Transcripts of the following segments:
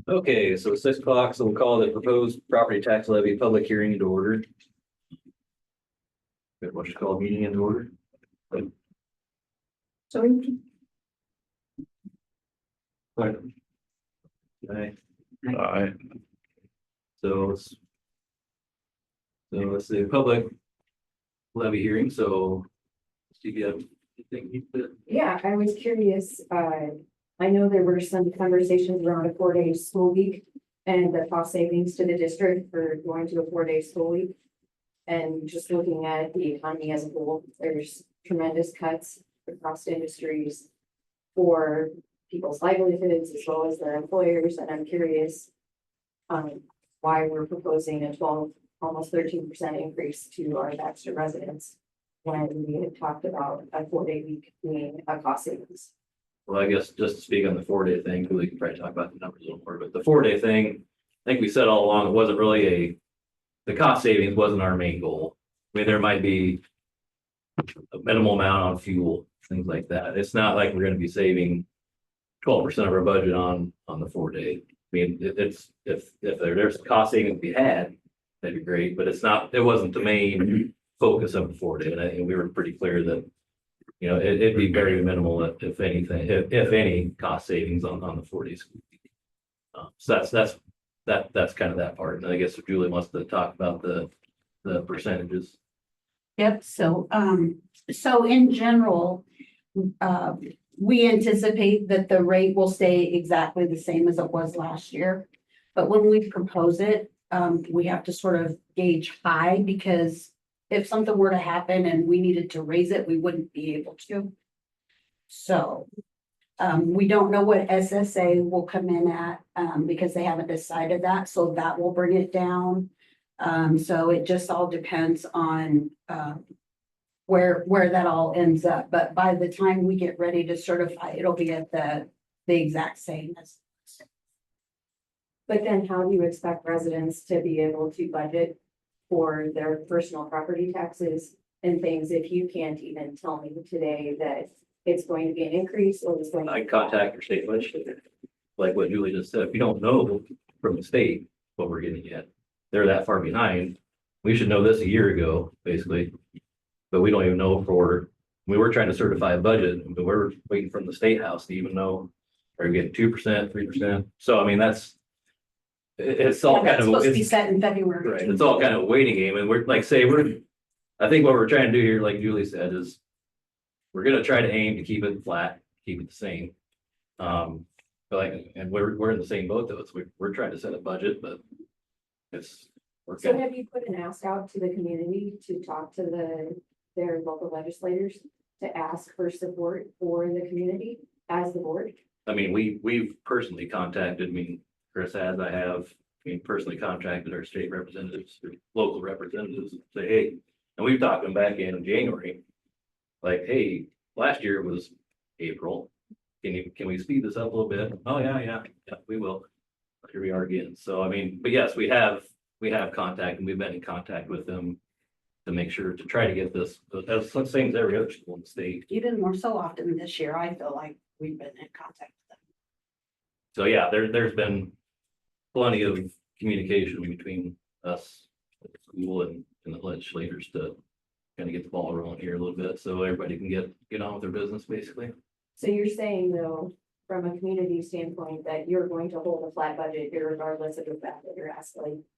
Okay, so it's 6 o'clock, so we'll call the proposed property tax levy public hearing into order. Good, what you call meeting into order? So Okay, Aye. so it's the public levy hearing, so Steve, you have anything? yeah, I was curious, I know there were some conversations around a 4-day school week and the cost savings to the district for going to a 4-day school week. And just looking at the economy as a whole, there's tremendous cuts across industries for people's livelihoods as well as their employers, and I'm curious why we're proposing a 12, almost 13% increase to our Baxter residents when we had talked about a 4-day week being a cost savings. Well, I guess just to speak on the 4-day thing, we can probably talk about the numbers a little more, but the 4-day thing, I think we said all along, it wasn't really the cost savings wasn't our main goal. I mean, there might be a minimal amount on fuel, things like that. It's not like we're gonna be saving 12% of our budget on the 4-day. I mean, it's, if there's cost savings to be had, that'd be great, but it wasn't the main focus of the 4-day. And I think we were pretty clear that, you know, it'd be very minimal if anything, if any cost savings on the 4 days. So that's kind of that part. And I guess if Julie wants to talk about the percentages. Yep, so in general, we anticipate that the rate will stay exactly the same as it was last year. But when we propose it, we have to sort of gauge high, because if something were to happen and we needed to raise it, we wouldn't be able to. So we don't know what SSA will come in at because they haven't decided that, so that will bring it down. So it just all depends on where that all ends up. But by the time we get ready to certify, it'll be at the exact same as. But then how do you expect residents to be able to budget for their personal property taxes and things if you can't even tell me today that it's going to be an increase or it's going to? I contact your state legislator, like what Julie just said. If you don't know from the state what we're getting yet, they're that far behind. We should know this a year ago, basically, but we don't even know we were trying to certify a budget, but we're waiting from the state house to even know, are we getting 2%, 3%? So, I mean, it's all kind of. Supposed to be set in February. Right, it's all kind of a waiting game, and we're like, I think what we're trying to do here, like Julie said, is we're gonna try to aim to keep it flat, keep it the same. But and we're in the same boat though. We're trying to set a budget, but So have you put an ask out to the community to talk to their local legislators to ask for support for the community as the board? I mean, we've personally contacted, Chris has, personally contacted our state representatives, or local representatives, and say, hey, and we've talked to them back in January, like, hey, last year was April. Can we speed this up a little bit? Oh, yeah, we will. Here we are again. So, I mean, but yes, we have contact, and we've been in contact with them to make sure to try to get this, as same as every other school in the state. Even more so often this year, I feel like we've been in contact with them. So yeah, there's been plenty of communication between us, the school, and the legislators to kind of get the ball rolling here a little bit, so everybody can get on with their business, basically. So you're saying though, from a community standpoint, that you're going to hold a flat budget regardless of the fact that you're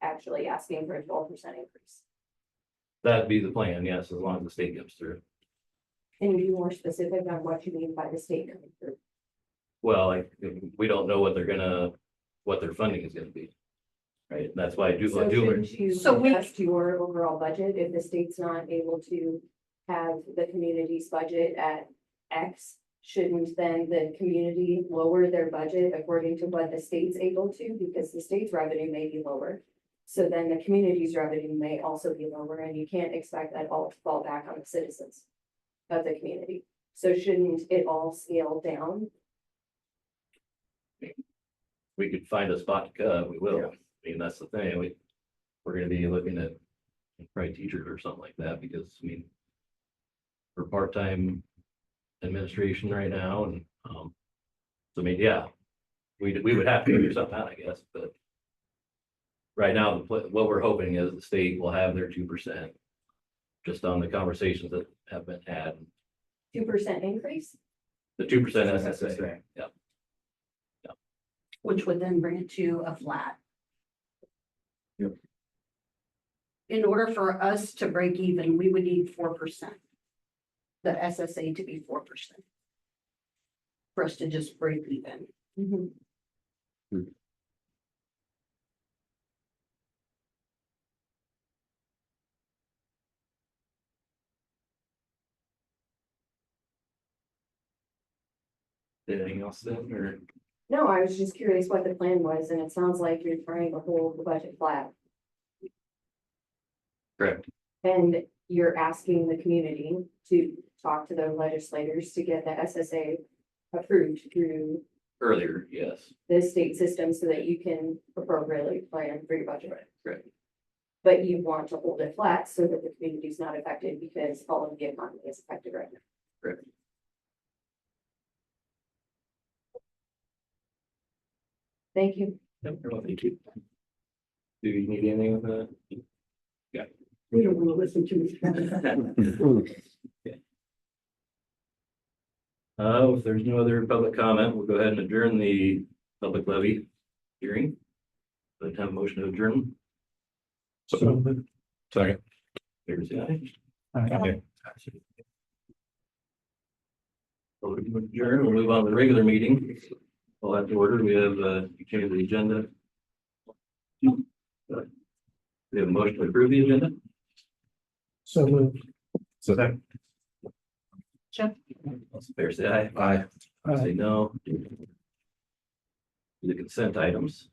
actually asking for a 12% increase? That'd be the plan, yes, as long as the state comes through. Can you be more specific on what you mean by the state coming through? Well, like, we don't know what their funding is gonna be. Right, that's why I do. So shouldn't you So we- adjust your overall budget if the state's not able to have the community's budget at X? Shouldn't then the community lower their budget according to what the state's able to, because the state's revenue may be lower? So then the community's revenue may also be lower, and you can't expect that all to fall back on the citizens of the community. So shouldn't it all scale down? We could find a spot to cut, we will. I mean, that's the thing, we're gonna be looking at probably teachers or something like that, because, I mean, for part-time administration right now, and, so I mean, yeah, we would have to figure something out, I guess, but right now, what we're hoping is the state will have their 2%, just on the conversations that have been had, 2% increase? the 2% SSA, yeah. which would then bring it to a flat. Yep. In order for us to break even, we would need 4%. The SSA to be 4%. For us to just break even. Mhm. Anything else then, or? No, I was just curious what the plan was, and it sounds like you're trying to hold the budget flat. Correct. And you're asking the community to talk to the legislators to get the SSA approved through Earlier, yes, the state system so that you can appropriately plan for your budget. correct. But you want to hold it flat so that the community is not affected because all of the economy is affected right now. Correct. Thank you. Yep, well, thank you. Do you need anything with that? We don't want to listen to it. If there's no other public comment, we'll go ahead and adjourn the public levy hearing. Let's have a motion to adjourn. Second. Favor say aye. Okay. So we can adjourn, we'll move on to the regular meeting. We'll have to order, we have, you change the agenda. We have a motion to approve the agenda. So moved. So that. Fair say aye. Aye. Say no. The consent items.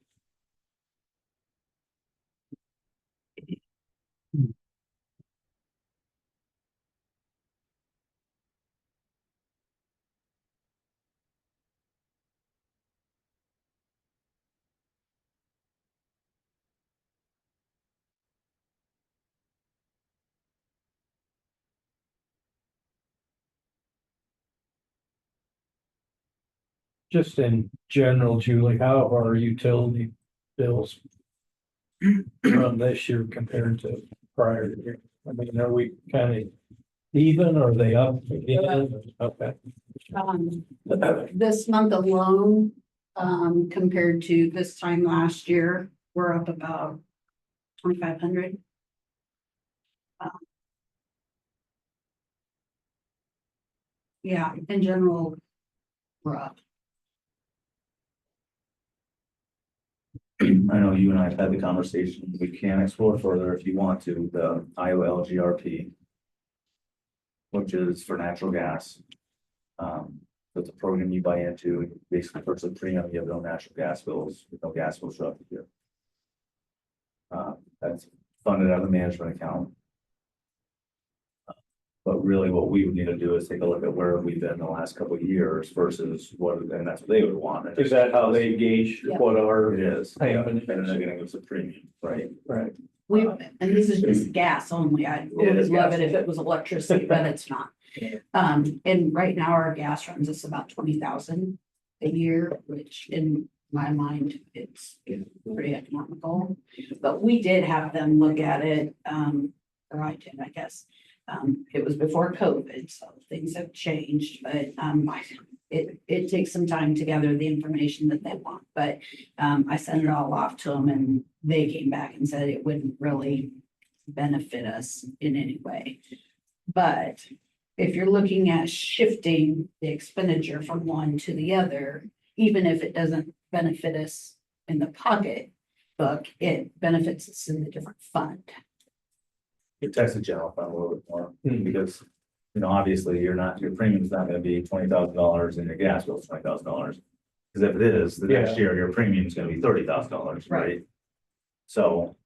Just in general, Julie, how have our utility bills run this year compared to prior year? I mean, are we kind of even, or are they up again? Okay. This month alone, compared to this time last year, we're up about 2,500. Yeah, in general, we're up. I know you and I have had the conversation. We can explore further if you want to, the Iowa LGRP. Which is for natural gas. It's a program you buy into, basically purchase a premium, you have no natural gas bills, no gas bills show up here. That's funded out of the management account. But really what we would need to do is take a look at where we've been the last couple of years versus what, and that's what they would want. Is that how they gauge Yeah. what our It is. payment And then is? they're gonna give us a premium, right? Right. And this is just gas only. I It would is love gas. it if it was electricity, but it's not. Yeah. And right now our gas runs us about 20,000 a year, which in my mind, it's pretty economical. But we did have them look at it, or I did, I guess. It was before COVID, so things have changed, but it takes some time to gather the information that they want. But I sent it all off to them and they came back and said it wouldn't really benefit us in any way. But if you're looking at shifting the expenditure from one to the other, even if it doesn't benefit us in the pocketbook, it benefits us in a different fund. It protects the general fund a little bit more, because, you know, obviously your premium's not gonna be $20,000 and your gas bill's $20,000. Because if it is, the next year, your premium's gonna be $30,000, right? So.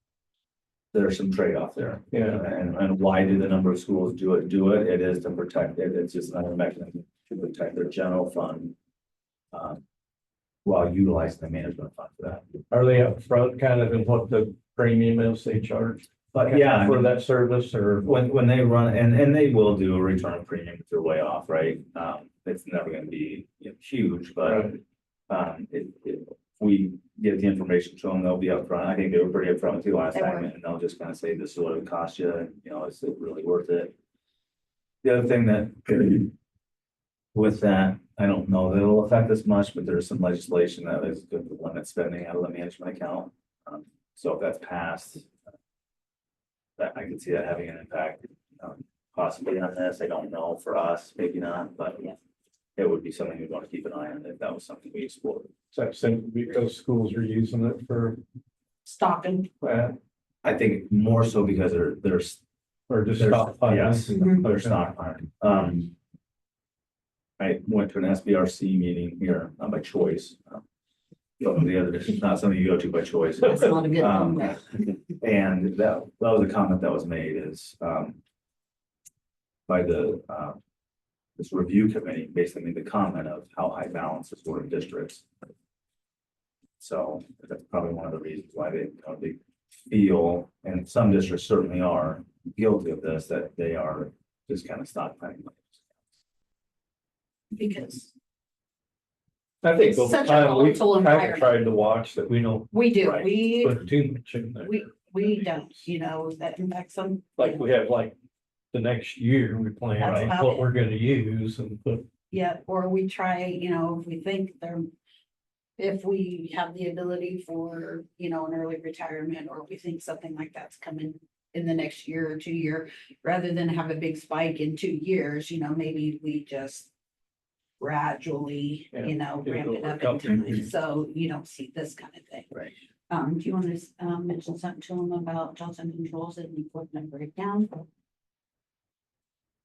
There's some trade-off there. Yeah. And why do the number of schools do it? It is to protect it. It's just another mechanism to protect their general fund. while utilizing the management fund for that. Are they upfront kind of in what the premium is they charge? But yeah, I For mean, that service or? when they run, and they will do a return of premium if they're way off, right? It's never gonna be, you know, huge, but, if we get the information to them, they'll be upfront. I think they were pretty upfront too last They time, were. and they'll just kind of say, this is what it cost you, and, you know, is it really worth it? The other thing that with that, I don't know that it'll affect us much, but there's some legislation that is going to limit spending out of the management account. So if that's passed, that I can see that having an impact, possibly on this. I don't know for us, maybe not, but Yeah. it would be something we'd want to keep an eye on if that was something we explored. So that's simply because schools are using it for, Stocking. I think more so because there's or just There's- stockpiling. yes. Mhm. Other stockpiling. I went to an SBRC meeting here, not by choice. But the other, it's not something you go to by choice. That's not a good Um, thing. And that was a comment that was made is, by the, this review committee, basically made the comment of how high balances were in districts. So that's probably one of the reasons why they feel, and some districts certainly are guilty of this, that they are just kind of stockpiling. Because I think It's over such a time, we volatile kind of environment. tried to watch that we don't we do, Right. we, put too much in there. we don't, you know, that impacts them. Like we have like the next year, we plan That's on about what it. we're gonna use and put. Yeah, or we try, you know, if we think they're, if we have the ability for, you know, an early retirement, or we think something like that's coming in the next year or 2 year, rather than have a big spike in 2 years, you know, maybe we just gradually, Yeah, you know, get it ramp it over a up in couple time, years. so you don't see this kind of thing. Right. Do you want to, mention something to them about Johnson Controls and the equipment breakdown?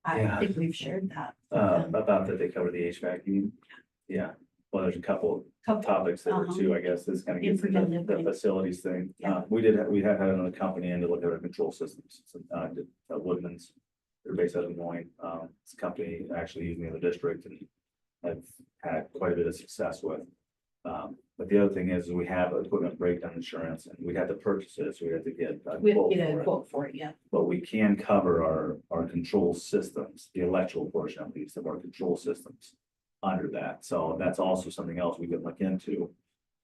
I Yeah. think we've shared that. with them. About that they cover the HVAC, you mean? Yeah, well, there's a couple Couple, topics there Uh-huh. too, I guess, this kind of gets into Preventative the things. facilities thing. Yeah. We have had another company in to look at our control systems, Woodman's. They're based out of Des Moines. It's a company actually using the other district and have had quite a bit of success with. But the other thing is we have equipment breakdown insurance and we had to purchase it, so we had to get a We have to quote get for a it. quote for it, yeah. But we can cover our control systems, the electrical portion at least of our control systems under that. So that's also something else we could look into,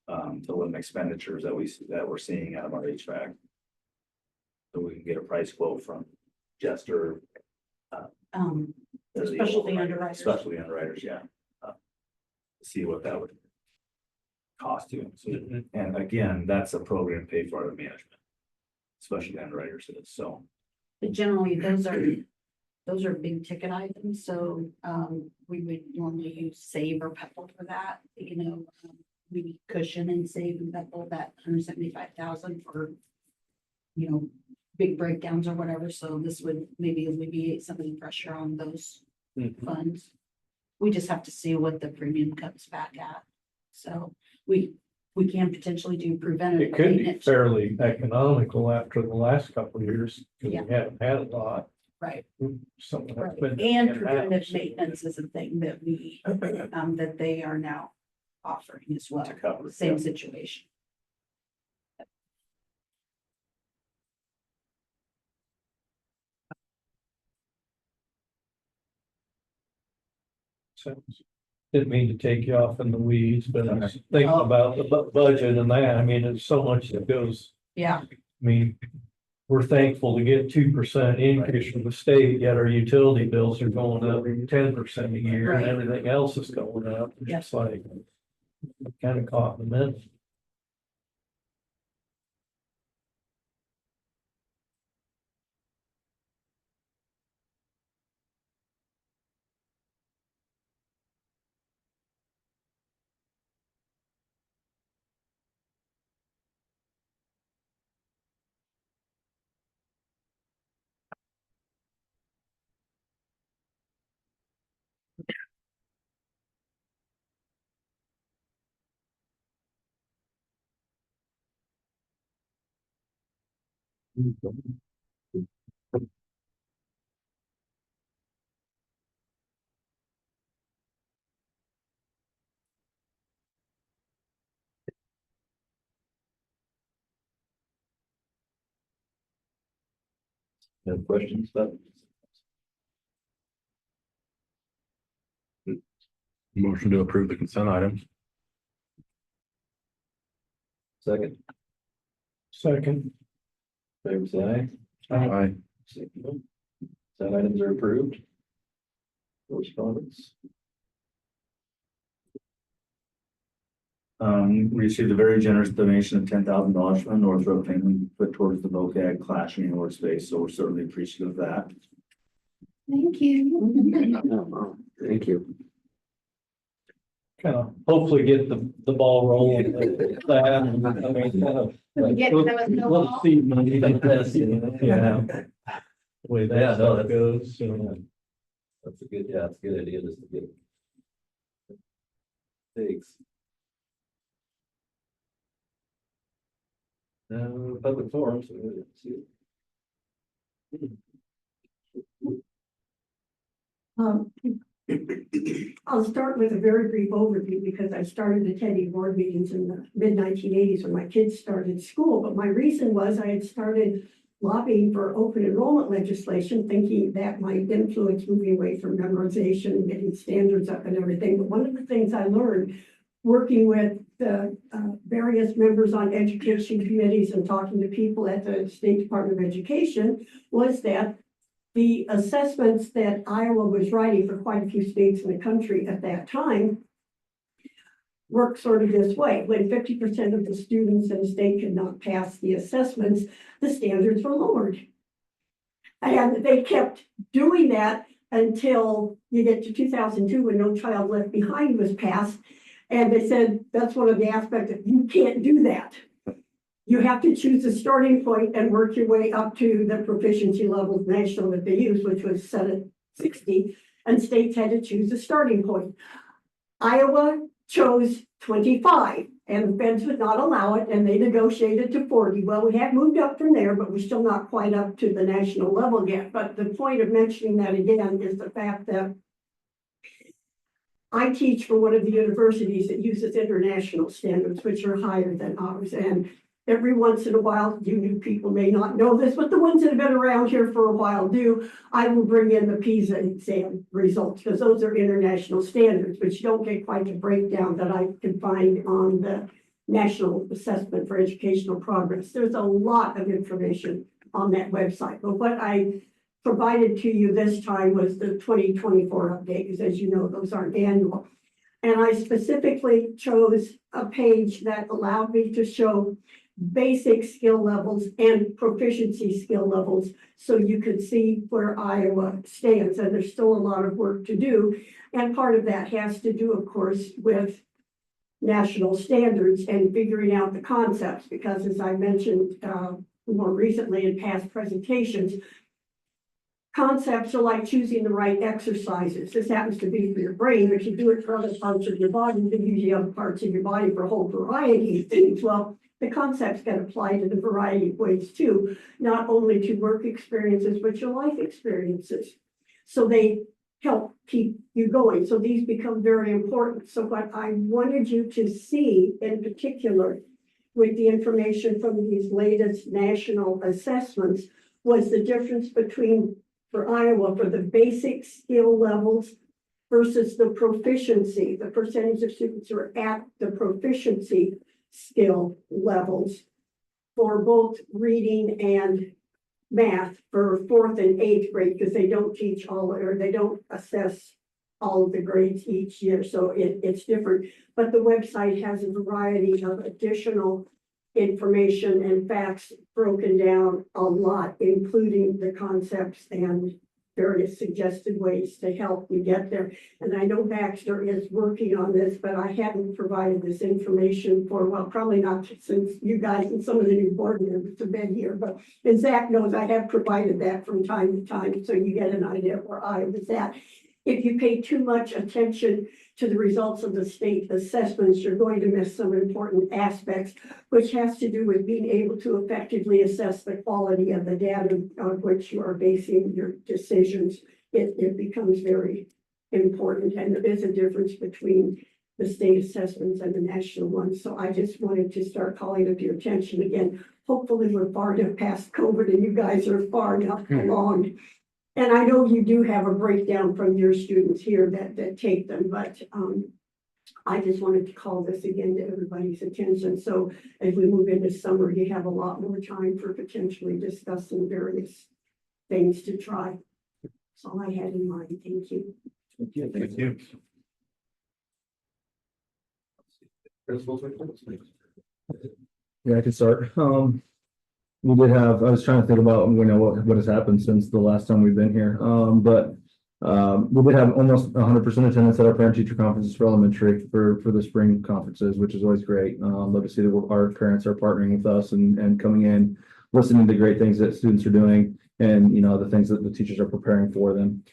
to limit expenditures that we're seeing out of our HVAC. So we can get a price quote from Jester. they're the Specialty underwriters- underwriters. Specialty underwriters, yeah. See what that would cost you. So, and again, that's a program paid for out of management. Specialty underwriters is, so. But generally, those are big ticket items, so, we would normally use Save or Pepple for that, you know. We cushion and Save and Pepple that 175,000 for, you know, big breakdowns or whatever, so this would maybe alleviate some of the pressure on those funds. We just have to see what the premium comes back at, so we can potentially do preventative It could be maintenance. fairly economical after the last couple of years, because Yeah. we haven't had a lot. Right. Something Right, that's been. and in-house. preventative maintenance is a thing that we, that they are now offering as well. To cover, Same yeah. situation. So, didn't mean to take you off in the weeds, but I was Okay. thinking Oh. about the budget and that, I mean, there's so much that goes, Yeah, I mean. We're thankful to get 2% increase from the state, yet our utility bills are going up 10% a year and Right. everything else is going up. It's just like. Kind of caught in the middle. Have questions about? Motion to approve the consent items. Second, Second. favor say aye. Aye. Consent items are approved. Correspondence. Received a very generous donation of $10,000 from the Northrop family put towards the vocab classroom or space, so we're certainly appreciative of that. Thank you. Thank you. Kind of hopefully get the ball rolling with that. I mean, kind of. like, Get them a little seed money like this, you know, yeah. The way Yeah, that no, stuff goes, you know. That's a good, yeah, it's a good idea just to get. Thanks. Public forums. Let's see. I'll start with a very brief overview because I started attending board meetings in the mid-1980s when my kids started school. But my reason was I had started lobbying for open enrollment legislation, thinking that might influence moving away from memorization and getting standards up and everything. But one of the things I learned working with the various members on education committees and talking to people at the State Department of Education was that the assessments that Iowa was writing for quite a few states in the country at that time worked sort of this way. When 50% of the students in the state could not pass the assessments, the standards were lowered. And they kept doing that until you get to 2002 when No Child Left Behind was passed. And they said, that's one of the aspects that you can't do that. You have to choose a starting point and work your way up to the proficiency levels national that they used, which was set at 60, and states had to choose a starting point. Iowa chose 25, and the feds would not allow it, and they negotiated to 40. Well, we have moved up from there, but we're still not quite up to the national level yet. But the point of mentioning that again is the fact that I teach for one of the universities that uses international standards, which are higher than ours. And every once in a while, you new people may not know this, but the ones that have been around here for a while do, I will bring in the PISA exam results because those are international standards, which don't get quite the breakdown that I can find on the National Assessment for Educational Progress. There's a lot of information on that website, but what I provided to you this time was the 2024 update, because as you know, those aren't annual. And I specifically chose a page that allowed me to show basic skill levels and proficiency skill levels so you could see where Iowa stands. And there's still a lot of work to do. And part of that has to do, of course, with national standards and figuring out the concepts, because as I mentioned more recently in past presentations, concepts are like choosing the right exercises. This happens to be for your brain, but you do it for other parts of your body. You can use the other parts of your body for a whole variety of things. Well, the concepts get applied in a variety of ways too, not only to work experiences, but your life experiences. So they help keep you going. So these become very important. So what I wanted you to see in particular with the information from these latest national assessments was the difference between, for Iowa, for the basic skill levels versus the proficiency, the percentage of students who are at the proficiency skill levels for both reading and math for 4th and 8th grade, because they don't teach all, or they don't assess all of the grades each year. So it's different, but the website has a variety of additional information and facts broken down a lot, including the concepts and various suggested ways to help you get there. And I know Baxter is working on this, but I hadn't provided this information for, well, probably not since you guys and some of the new board members have been here, but as Zach knows, I have provided that from time to time, so you get an idea where I was at. If you pay too much attention to the results of the state assessments, you're going to miss some important aspects, which has to do with being able to effectively assess the quality of the data on which you are basing your decisions. It becomes very important, and there is a difference between the state assessments and the national ones. So I just wanted to start calling up your attention again. Hopefully we're far enough past COVID and you guys are far enough along. And I know you do have a breakdown from your students here that take them, but I just wanted to call this again to everybody's attention. So as we move into summer, you have a lot more time for potentially discussing various things to try. That's all I had in mind. Thank you. Thank you. Yeah, I can start. We did have, I was trying to think about, what has happened since the last time we've been here. We did have almost 100% attendance at our parent teacher conferences for elementary for the spring conferences, which is always great. Love to see that our parents are partnering with us and coming in, listening to great things that students are doing and, the things that the teachers are preparing for them.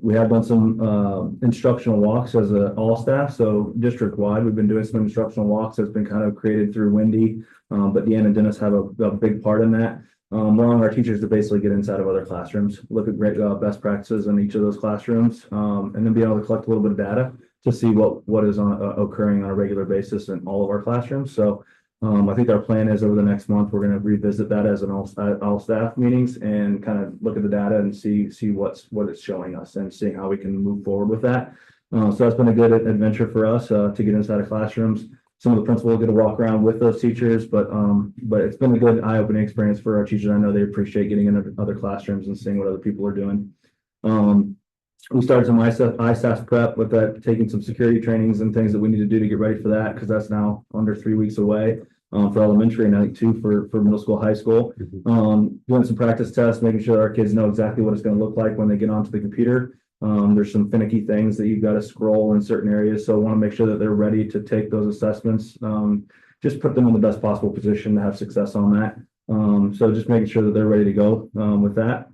We have done some instructional walks as all staff. So district wide, we've been doing some instructional walks that's been kind of created through Wendy. But Deanna and Dennis have a big part in that. Allowing our teachers to basically get inside of other classrooms, look at great best practices in each of those classrooms, and then be able to collect a little bit of data to see what is occurring on a regular basis in all of our classrooms. So I think our plan is over the next month, we're going to revisit that as an all staff meetings and kind of look at the data and see what it's showing us and seeing how we can move forward with that. So that's been a good adventure for us to get inside of classrooms. Some of the principals get to walk around with those teachers, but it's been a good eye-opening experience for our teachers. I know they appreciate getting into other classrooms and seeing what other people are doing. We started some ISAF prep with that, taking some security trainings and things that we need to do to get ready for that, because that's now under 3 weeks away for elementary, and I think 2 for middle school, high school. Doing some practice tests, making sure our kids know exactly what it's going to look like when they get onto the computer. There's some finicky things that you've got to scroll in certain areas. So I want to make sure that they're ready to take those assessments. Just put them in the best possible position to have success on that. So just making sure that they're ready to go with that.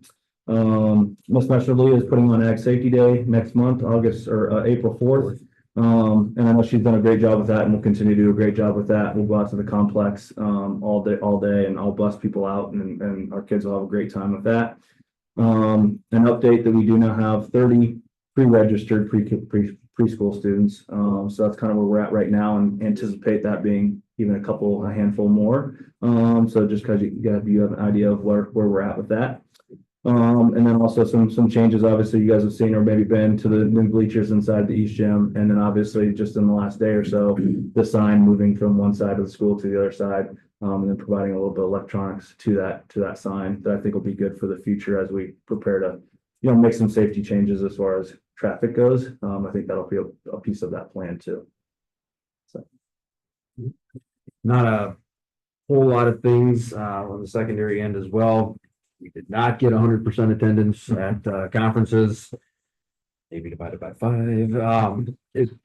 Ms. Messerly is putting on Ag Safety Day next month, April 4th. And I know she's done a great job with that and will continue to do a great job with that. We'll go out to the complex all day, and I'll bust people out, and our kids will have a great time with that. An update that we do now have 30 pre-registered preschool students. So that's kind of where we're at right now, and anticipate that being even a handful more. So just because you have an idea of where we're at with that. And then also some changes, obviously, you guys have seen or maybe been to the new bleachers inside the East Gym. And then obviously just in the last day or so, the sign moving from one side of the school to the other side. And then providing a little bit of electronics to that sign that I think will be good for the future as we prepare to, make some safety changes as far as traffic goes. I think that'll be a piece of that plan too. So. Not a whole lot of things on the secondary end as well. We did not get 100% attendance at conferences, maybe divided by 5.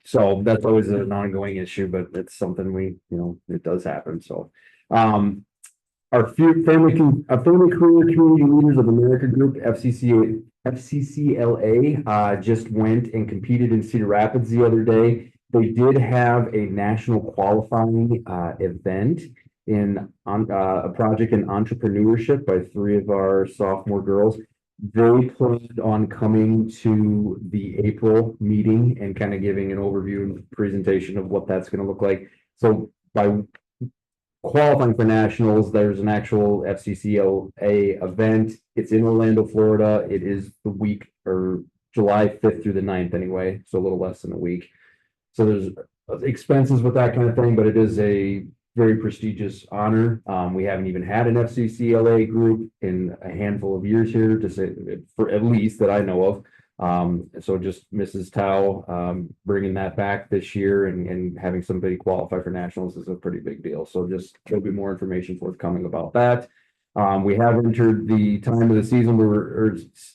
So that's always an ongoing issue, but it's something it does happen. So our family career community leaders of America group, FCCLA, just went and competed in Cedar Rapids the other day. They did have a national qualifying event in a project in entrepreneurship by 3 of our sophomore girls. They planned on coming to the April meeting and kind of giving an overview and presentation of what that's going to look like. So by qualifying for nationals, there's an actual FCCLA event. It's in Orlando, Florida. It is the week or July 5th through the 9th anyway, so a little less than a week. So there's expenses with that kind of thing, but it is a very prestigious honor. We haven't even had an FCCLA group in a handful of years here, to say, for at least that I know of. So just Mrs. Tao bringing that back this year and having somebody qualify for nationals is a pretty big deal. So just there'll be more information forthcoming about that. We have entered the time of the season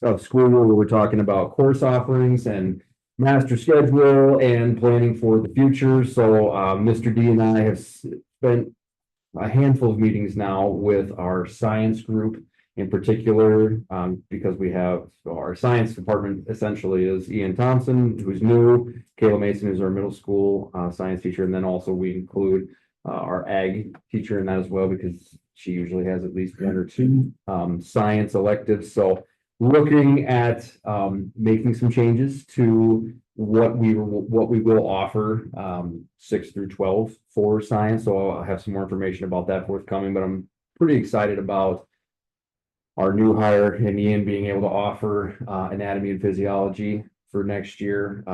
of school where we're talking about course offerings and master schedule and planning for the future. So Mr. D and I have spent a handful of meetings now with our science group in particular, because we have our science department essentially is Ian Thompson, who's new, Kayla Mason, who's our middle school science teacher, and then also we include our ag teacher in that as well, because she usually has at least 1 or 2 science electives. So looking at making some changes to what we will offer, 6 through 12 for science. So I'll have some more information about that forthcoming, but I'm pretty excited about our new hire in Ian being able to offer, anatomy and physiology for next year.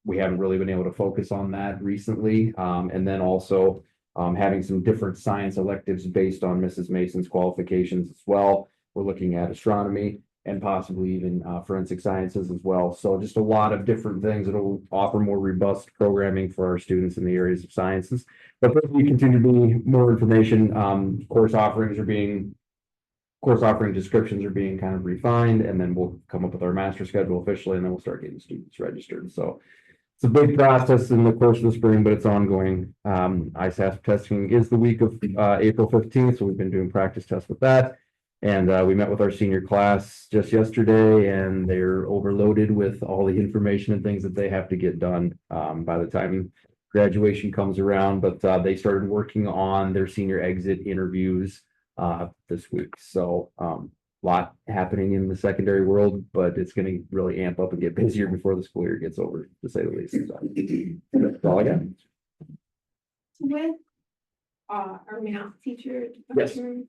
We haven't really been able to focus on that recently. And then also, having some different science electives based on Mrs. Mason's qualifications as well. We're looking at astronomy and possibly even forensic sciences as well. So just a lot of different things that will offer more robust programming for our students in the areas of sciences. But we continue to be more information. Course offering descriptions are being kind of refined, and then we'll come up with our master schedule officially, and then we'll start getting students registered. So it's a big process in the course of the spring, but it's ongoing. ISASP testing is the week of April 15th, so we've been doing practice tests with that. And we met with our senior class just yesterday, and they're overloaded with all the information and things that they have to get done by the time graduation comes around. But they started working on their senior exit interviews this week. So lot happening in the secondary world, but it's going to really amp up and get busier before the school year gets over, to say the least. So that's all I got. With our math teacher Yes. department,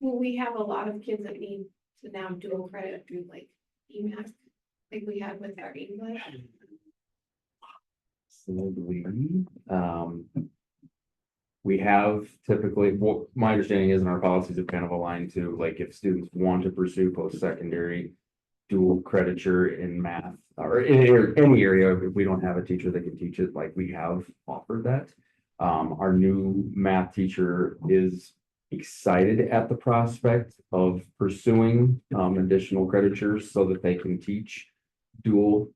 will we have a lot of kids that need to now dual credit through like EMAC, like we had with our English? We have typically, what my understanding is, and our policies have kind of aligned to, like, if students want to pursue post-secondary dual crediture in math or in any area, if we don't have a teacher that can teach it, like we have offered that. Our new math teacher is excited at the prospect of pursuing additional creditures so that they can teach dual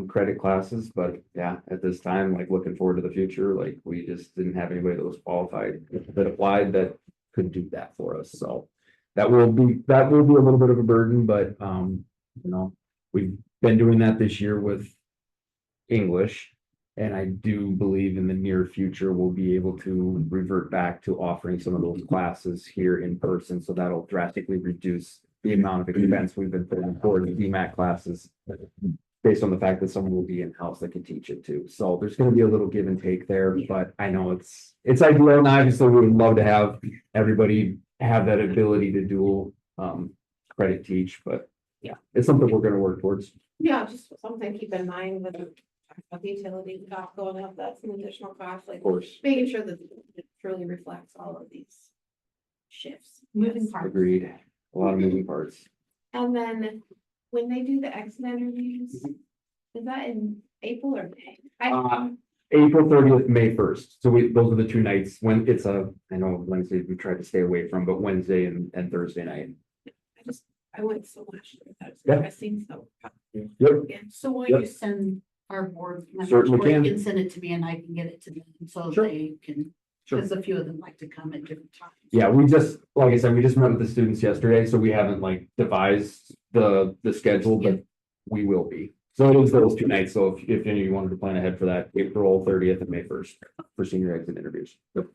credit classes. But yeah, at this time, like, looking forward to the future, like, we just didn't have anybody that was qualified that applied that could do that for us. So that will be a little bit of a burden, but we've been doing that this year with English. And I do believe in the near future, we'll be able to revert back to offering some of those classes here in person. So that'll drastically reduce the amount of expense we've been putting forward in DMAT classes, based on the fact that someone will be in-house that can teach it too. So there's going to be a little give and take there, but I know it's ideal. And obviously we would love to have everybody have that ability to dual credit teach, but yeah, it's something we're going to work towards. Yeah, just something to keep in mind with the utility cost going up, that's an additional cost, like Of course. making sure that it truly reflects all of these shifts. Moving parts. Agreed. A lot of moving parts. And then when they do the exit interviews, is that in April or May? April 30th, May 1st. So those are the two nights when it's I know Wednesday we tried to stay away from, but Wednesday and Thursday night. I went so much. That's Yeah. interesting, so. Yep. Yeah. So will Yep. you send our board members, Certainly or you can. can send it to me and I can get it to them so Sure. they can, Sure. because a few of them like to come at different times. Yeah, like I said, we just met with the students yesterday, so we haven't like devised the schedule, but we will be. So it is those two nights. So if any of you wanted to plan ahead for that, April 30th and May 1st for senior exit interviews. Yep.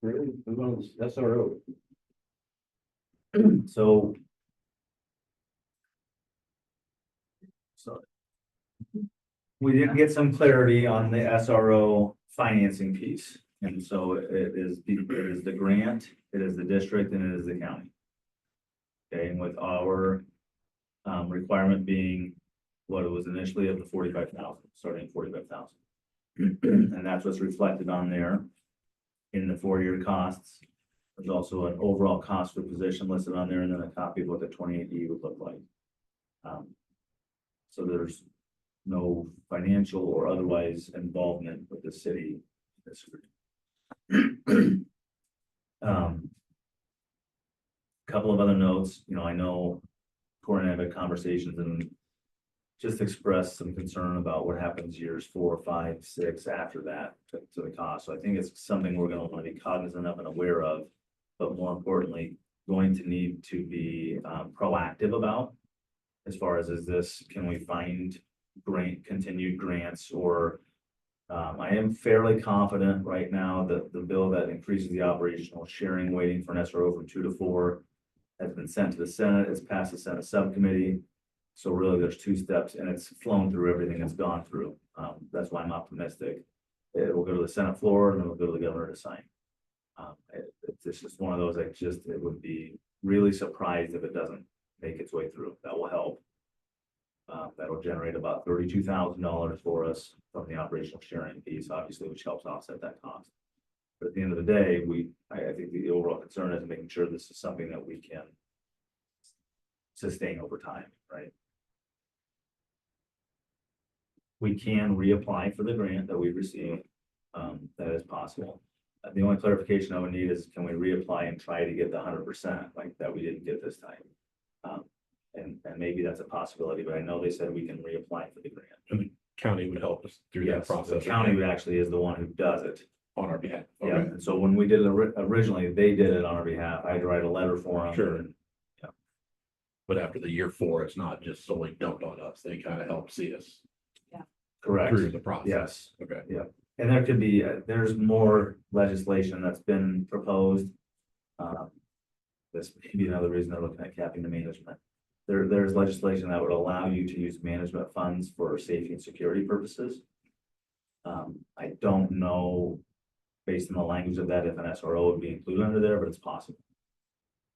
Really? SRO. So. We did get some clarity on the SRO financing piece, and so it is the grant, it is the district, and it is the county. Okay, and with our requirement being what it was initially of the 45,000, starting at 45,000. And that's what's reflected on there in the 4-year costs. There's also an overall cost per position listed on there, and then a copy of what the 28E would look like. So there's no financial or otherwise involvement with the city. Couple of other notes, I know Corey and I have had conversations and just expressed some concern about what happens years 4, 5, 6 after that to the cost. So I think it's something we're going to want to be cognizant of and aware of, but more importantly, going to need to be proactive about as far as can we find continued grants or. I am fairly confident right now that the bill that increases the operational sharing weighting for an SRO from 2 to 4 has been sent to the Senate. It's passed the Senate subcommittee. So really, there's 2 steps, and it's flown through everything it's gone through. That's why I'm optimistic. It will go to the Senate floor, and then it'll go to the governor to sign. It's just one of those, it would be really surprised if it doesn't make its way through. That will help. That'll generate about $32,000 for us from the operational sharing piece, obviously, which helps offset that cost. But at the end of the day, I think the overall concern is making sure this is something that we can sustain over time, right? We can reapply for the grant that we received. That is possible. The only clarification I would need is, can we reapply and try to get the 100% like that we didn't get this time? And maybe that's a possibility, but I know they said we can reapply for the grant. And the county would help us through that Yes, the process. county actually is the one who does it. On our behalf. Yeah, Okay. and so when we did it originally, they did it on our behalf. I had to write a letter for them. Sure. and- But after the year 4, it's not just solely dumped on us. They kind of help see us Correct. through the process. Yes. Okay. And there could be, there's more legislation that's been proposed. This may be another reason they're looking at capping the management. There's legislation that would allow you to use management funds for safety and security purposes. I don't know, based on the language of that, if an SRO would be included under there, but it's possible.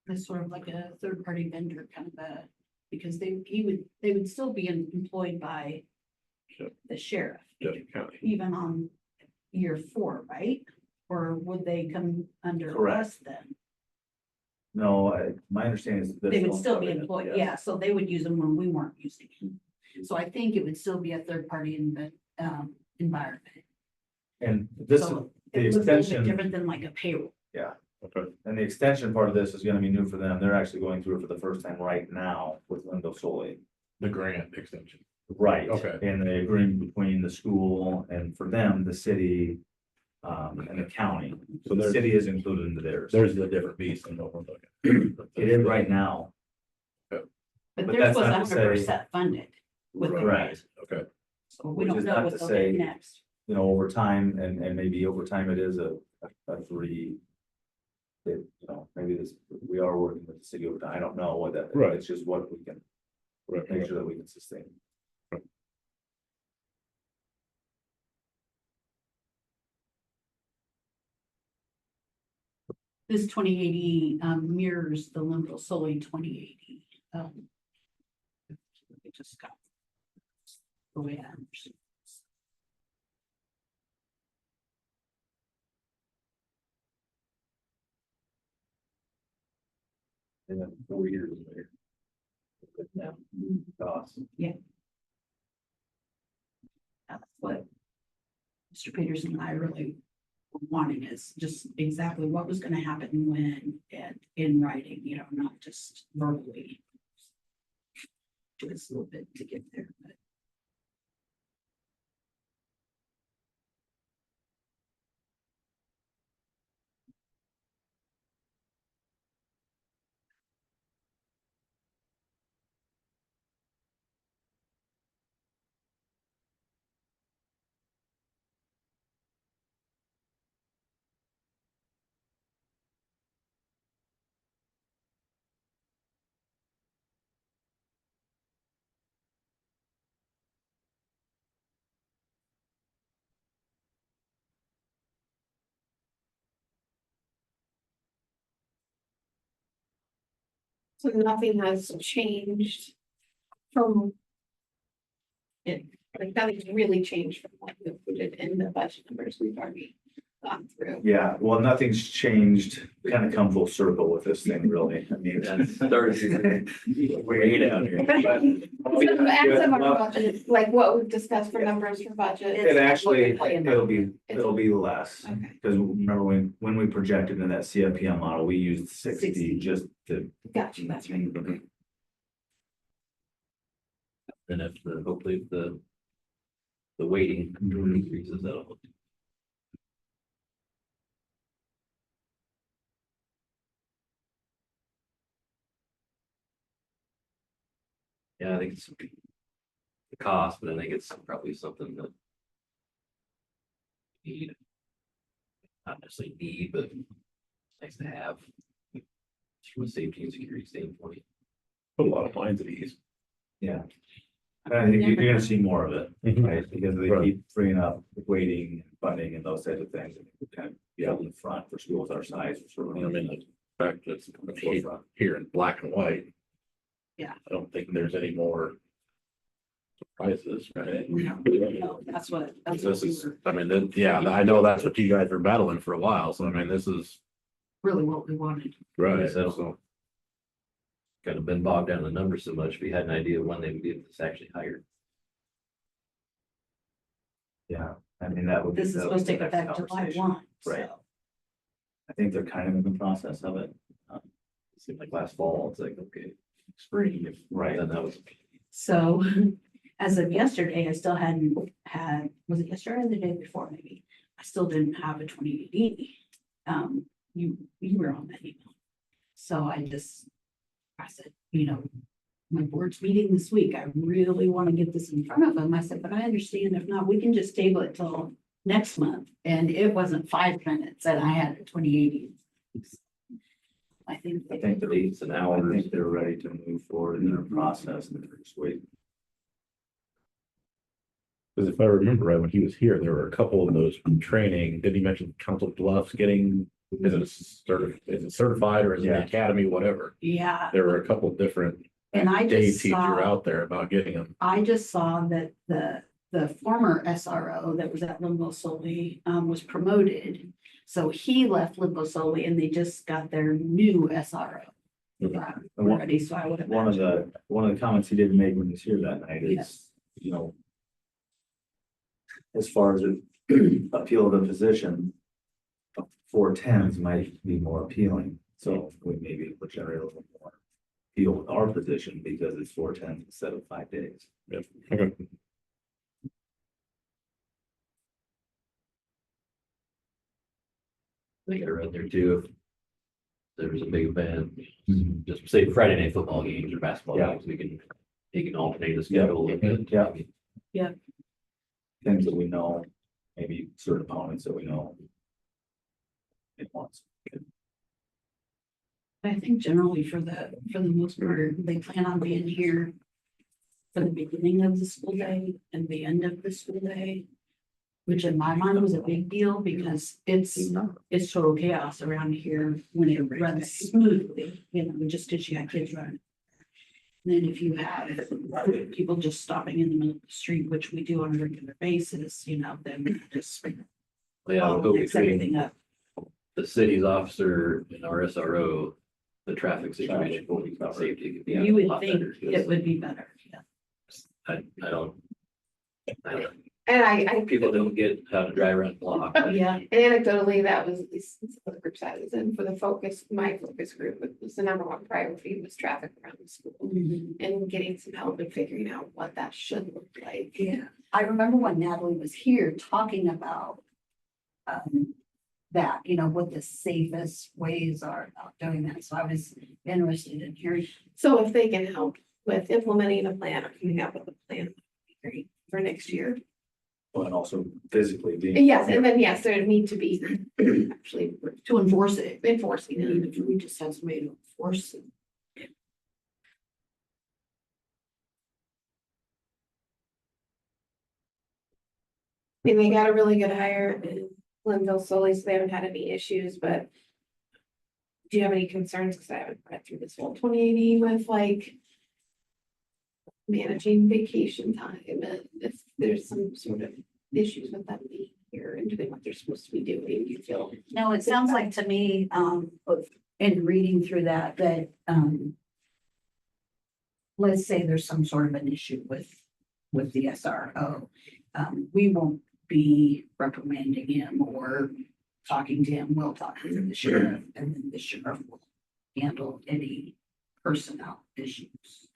It's sort of like a third-party vendor kind of because they would still be employed by Sure. the sheriff, Just county. even on year 4, right? Or would they come under Correct. us then? No, my understanding is. They would still be employed, employed, yes. yeah, so they would use them when we weren't using them. So I think it would still be a third-party environment. And this, So the it was a little bit extension, different than like a payroll. Okay. and the extension part of this is gonna be new for them. They're actually going through it for the first time right now with Lindo Soli. The grant extension. Right. Okay. And the agreement between the school and for them, the city, and the county. So So the there's- city is included into theirs. There's the different beast in what we're looking. It is right now. But But theirs that's was not to say- 100% funded with the Correct. grant, Okay. so we Which don't is know not what to they'll say- do next. You know, over time, and maybe over time it is a 3. Maybe we are working with the city over time. I don't know what that, Right. it's just what we can make sure that we can sustain. This 2080 mirrors the Limbal Solely 2080. It just got the way I understand. And then 4 years later. Yeah. Costs. That's what Mr. Peterson and I really were wanting is just exactly what was going to happen when and in writing, not just verbally. Took us a little bit to get there, but. So nothing has changed from it, like nothing's really changed from what we included in the budget numbers we've already gone through. Yeah, well, nothing's changed, kind of come full circle with this thing, really. I mean, That's Thursday. Way down here. So as of our budget, like what we've discussed for numbers for budget. It actually, it'll be less. Okay. Because remember when we projected in that CFPM model, we used 60 60. just to. Gotcha, that's right. And if hopefully if the weighting increases, that'll. Yeah, I think it's cost, but I think it's probably something that need, not necessarily need, but nice to have from a safety and security standpoint. Put a lot of minds at ease. Yeah. I think you're gonna see more of it, right, because they Right. keep bringing up waiting, funding and those types of things, and we kind of be out in the front for schools our size, for I mean, the fact that it's the forefront. here in black and white. Yeah. I don't think there's any more surprises, right? No, that's what. This is, I mean, yeah, I know that's what you guys were battling for a while, so I mean, this is. Really what we wanted. Right, Yes, I don't so, know. Kind of been bogged down in the numbers so much, if you had an idea of when they would get this actually hired. Yeah, I mean, that would be. This is that supposed to would be take the next effect July conversation. 1. Right. So. I think they're kind of in the process of it. It seemed like last fall, it's like, okay, spring, if, Right. then that was. So as of yesterday, I still hadn't had, was it yesterday or the day before maybe? I still didn't have a 2080. You were on that email. So I said, my board's meeting this week. I really want to get this in front of them. I said, but I understand if not, we can just table it till next month. And it wasn't 5 minutes and I had a 2080. I think. I think The they're, dates and I hours. think they're ready to move forward in their process and they're just waiting. because if I remember right, when he was here, there were a couple of those training, did he mention Council Bluffs getting, is it certified or is it the Yeah. academy, whatever? Yeah, There were a couple of different and I dates just he threw saw, out there about getting them. I just saw that the former SRO that was at Limbo Solely was promoted. So he left Limbo Solely and they just got their new SRO. And one- Ready, so I would have. One of the comments he did make when he was here that night is, Yes. as far as the appeal of the position, 410s might be more appealing. So we maybe would generate a little more appeal with our position because it's 410s instead of 5 days. Yep. Okay. I think I read there too. If there's a big event, just say Friday night football games or basketball Yeah. games, you can alternate the schedule a little bit. Yeah. Things that we know, maybe certain opponents that we know. At once. I think generally for the most part, they plan on being here for the beginning of the school day and the end of the school day. Which in my mind was a big deal because it's total chaos around here when it runs smoothly, just because you got kids running. And then if you have people just stopping in the middle of the street, which we do on a regular basis, then just Well, yeah, I would hope mix everything between up. the city's officer and our SRO, the traffic situation, safety could be a You would lot think better. it would be better, yeah. I don't. And I, People don't get how to drive around the block. Yeah, and anecdotally, that was, at least the groups I was in for the focus, my focus group, it was the number one priority was traffic around the school. And getting some help and figuring out what that should look like. yeah. I remember when Natalie was here talking about that, what the safest ways are about doing that. So I was interested in hearing. So if they can help with implementing a plan or coming up with a plan, that'd be great for next year. But also physically being. And yes, and then yes, there need to be actually To enforce it. enforcing it. If we just have somebody to enforce it. And they got a really good hire in Linville solely, so they haven't had any issues, but. Do you have any concerns? Cause I haven't read through this whole 2080 with like. Managing vacation time and if there's some sort of issues with them being here and doing what they're supposed to be doing, do you feel? No, it sounds like to me, in reading through that, let's say there's some sort of an issue with the SRO. We won't be reprimanding him or talking to him. We'll talk to the sheriff and then the sheriff will handle any personnel issues.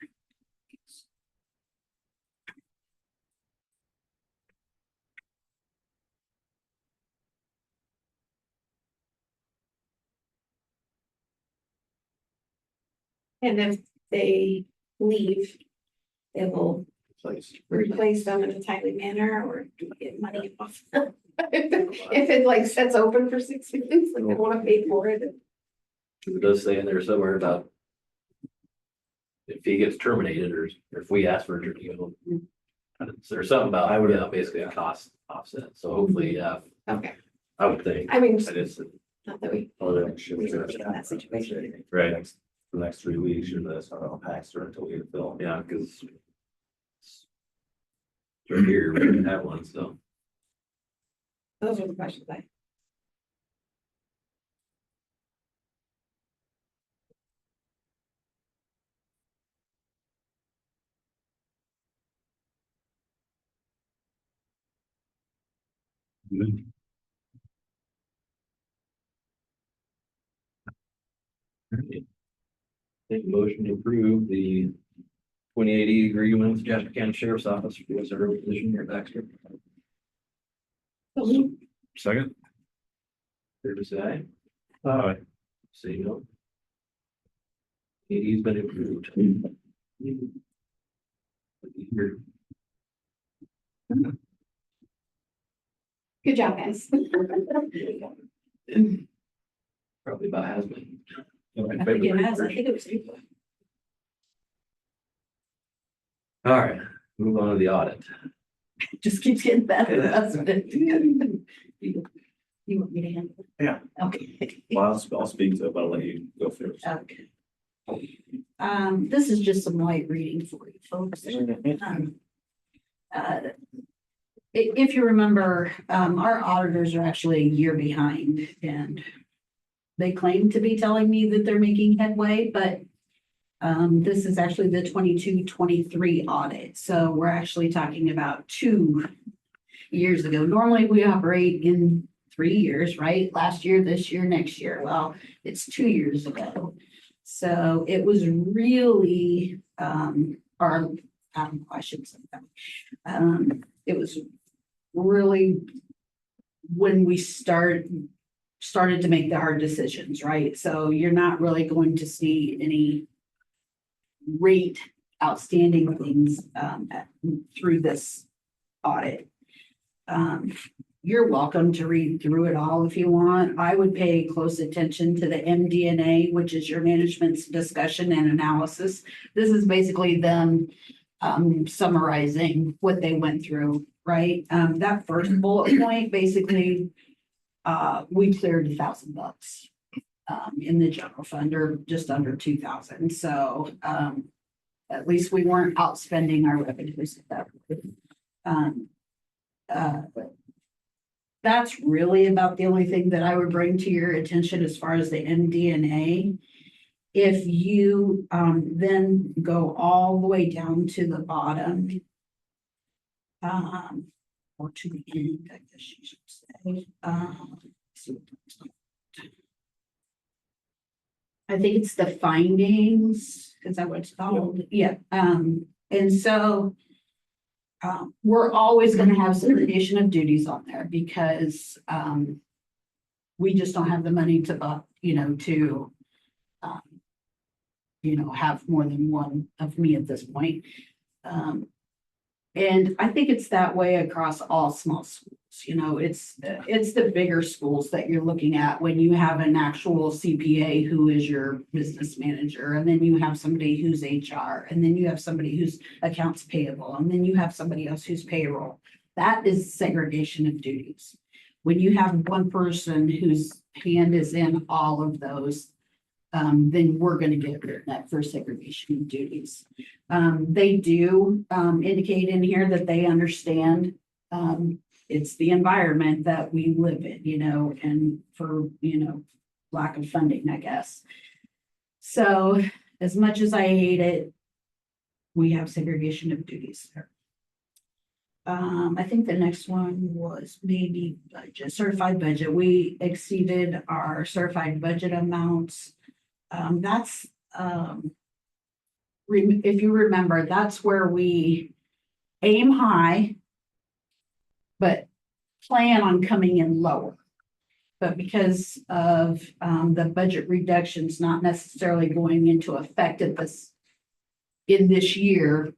And if they leave, they will replace them in a timely manner, or do we get money off? If it like sets open for 6 months, like they wanna pay for it. It does say in there somewhere about if he gets terminated or if we ask for, there's something about, I would- yeah, basically a cost offset. So hopefully, yeah, Okay, I would think. I mean, I just, not that we, Or the shift We or- should get in that situation. Right. The next 3 weeks, you're the sort of pass through until we get filled. yeah, because right here, we didn't have one, so. those are the questions I. Take a motion to approve the 2080 agreement with Jasper County Sheriff's Office for the reserve position here at Baxter. Second? Fair to say, Aye. say no. He's been approved. Here. Good job, guys. Probably about has been. I think it has, I think it was April. All right, move on to the audit. Just keeps getting better, doesn't it? You want me to handle it? Yeah. Okay. Well, I'll speak to it, but I'll let you go first. Okay. This is just some light reading for you folks. If you remember, our auditors are actually a year behind and they claim to be telling me that they're making headway, but this is actually the 22-23 audit. So we're actually talking about 2 years ago. Normally we operate in 3 years, right? Last year, this year, next year. Well, it's 2 years ago. So it was really, I should say that. It was really when we started to make the hard decisions, right? So you're not really going to see any rate outstanding things through this audit. You're welcome to read through it all if you want. I would pay close attention to the MD&A, which is your management's discussion and analysis. This is basically them summarizing what they went through, right? That first bullet point, basically, we cleared $1,000 in the general fund, or just under 2,000. So at least we weren't outspending our revenues at that point. That's really about the only thing that I would bring to your attention as far as the MD&A. If you then go all the way down to the bottom, or to the end, I guess you should say. I think it's the findings, is that what it's called? Yeah. And so we're always going to have segregation of duties on there because we just don't have the money to, have more than one of me at this point. And I think it's that way across all small schools. It's the bigger schools that you're looking at when you have an actual CPA who is your business manager, and then you have somebody who's HR, and then you have somebody who's accounts payable, and then you have somebody else who's payroll. That is segregation of duties. When you have one person whose hand is in all of those, then we're going to get that for segregation of duties. They do indicate in here that they understand it's the environment that we live in, and for, lack of funding, I guess. So as much as I hate it, we have segregation of duties there. I think the next one was maybe budget, certified budget. We exceeded our certified budget amounts. That's, if you remember, that's where we aim high, but plan on coming in lower. But because of the budget reductions not necessarily going into effect in this year,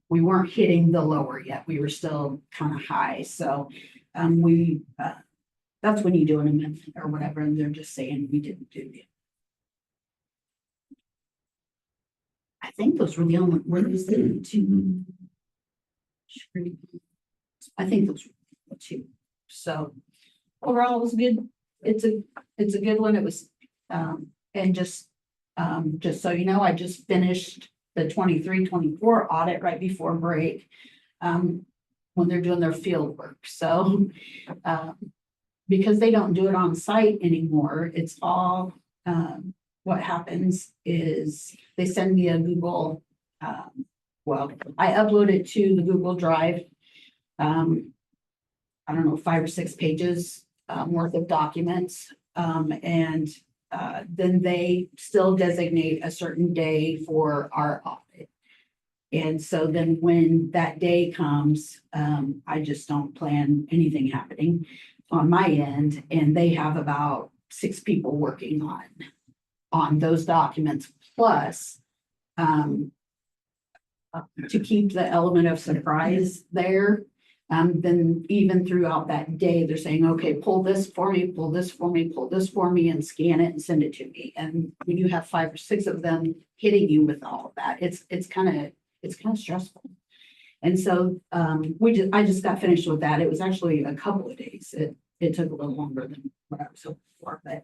we weren't hitting the lower yet. We were still kind of high. So that's when you do an amendment or whatever, and they're just saying we didn't do it. I think those were the only, were those the two? I think those were the two. So overall, it was good. It's a good one. It was, and just so you know, I just finished the 23-24 audit right before break, when they're doing their field work. So, because they don't do it on site anymore, it's all, what happens is they send me a Google, well, I upload it to the Google Drive. I don't know, 5 or 6 pages worth of documents. And then they still designate a certain day for our audit. And so then when that day comes, I just don't plan anything happening on my end. And they have about 6 people working on those documents, plus to keep the element of surprise there. Then even throughout that day, they're saying, okay, pull this for me, pull this for me, pull this for me, and scan it and send it to me. And when you have 5 or 6 of them hitting you with all of that, it's kind of stressful. And so I just got finished with that. It was actually a couple of days. It took a little longer than what I was hoping for, but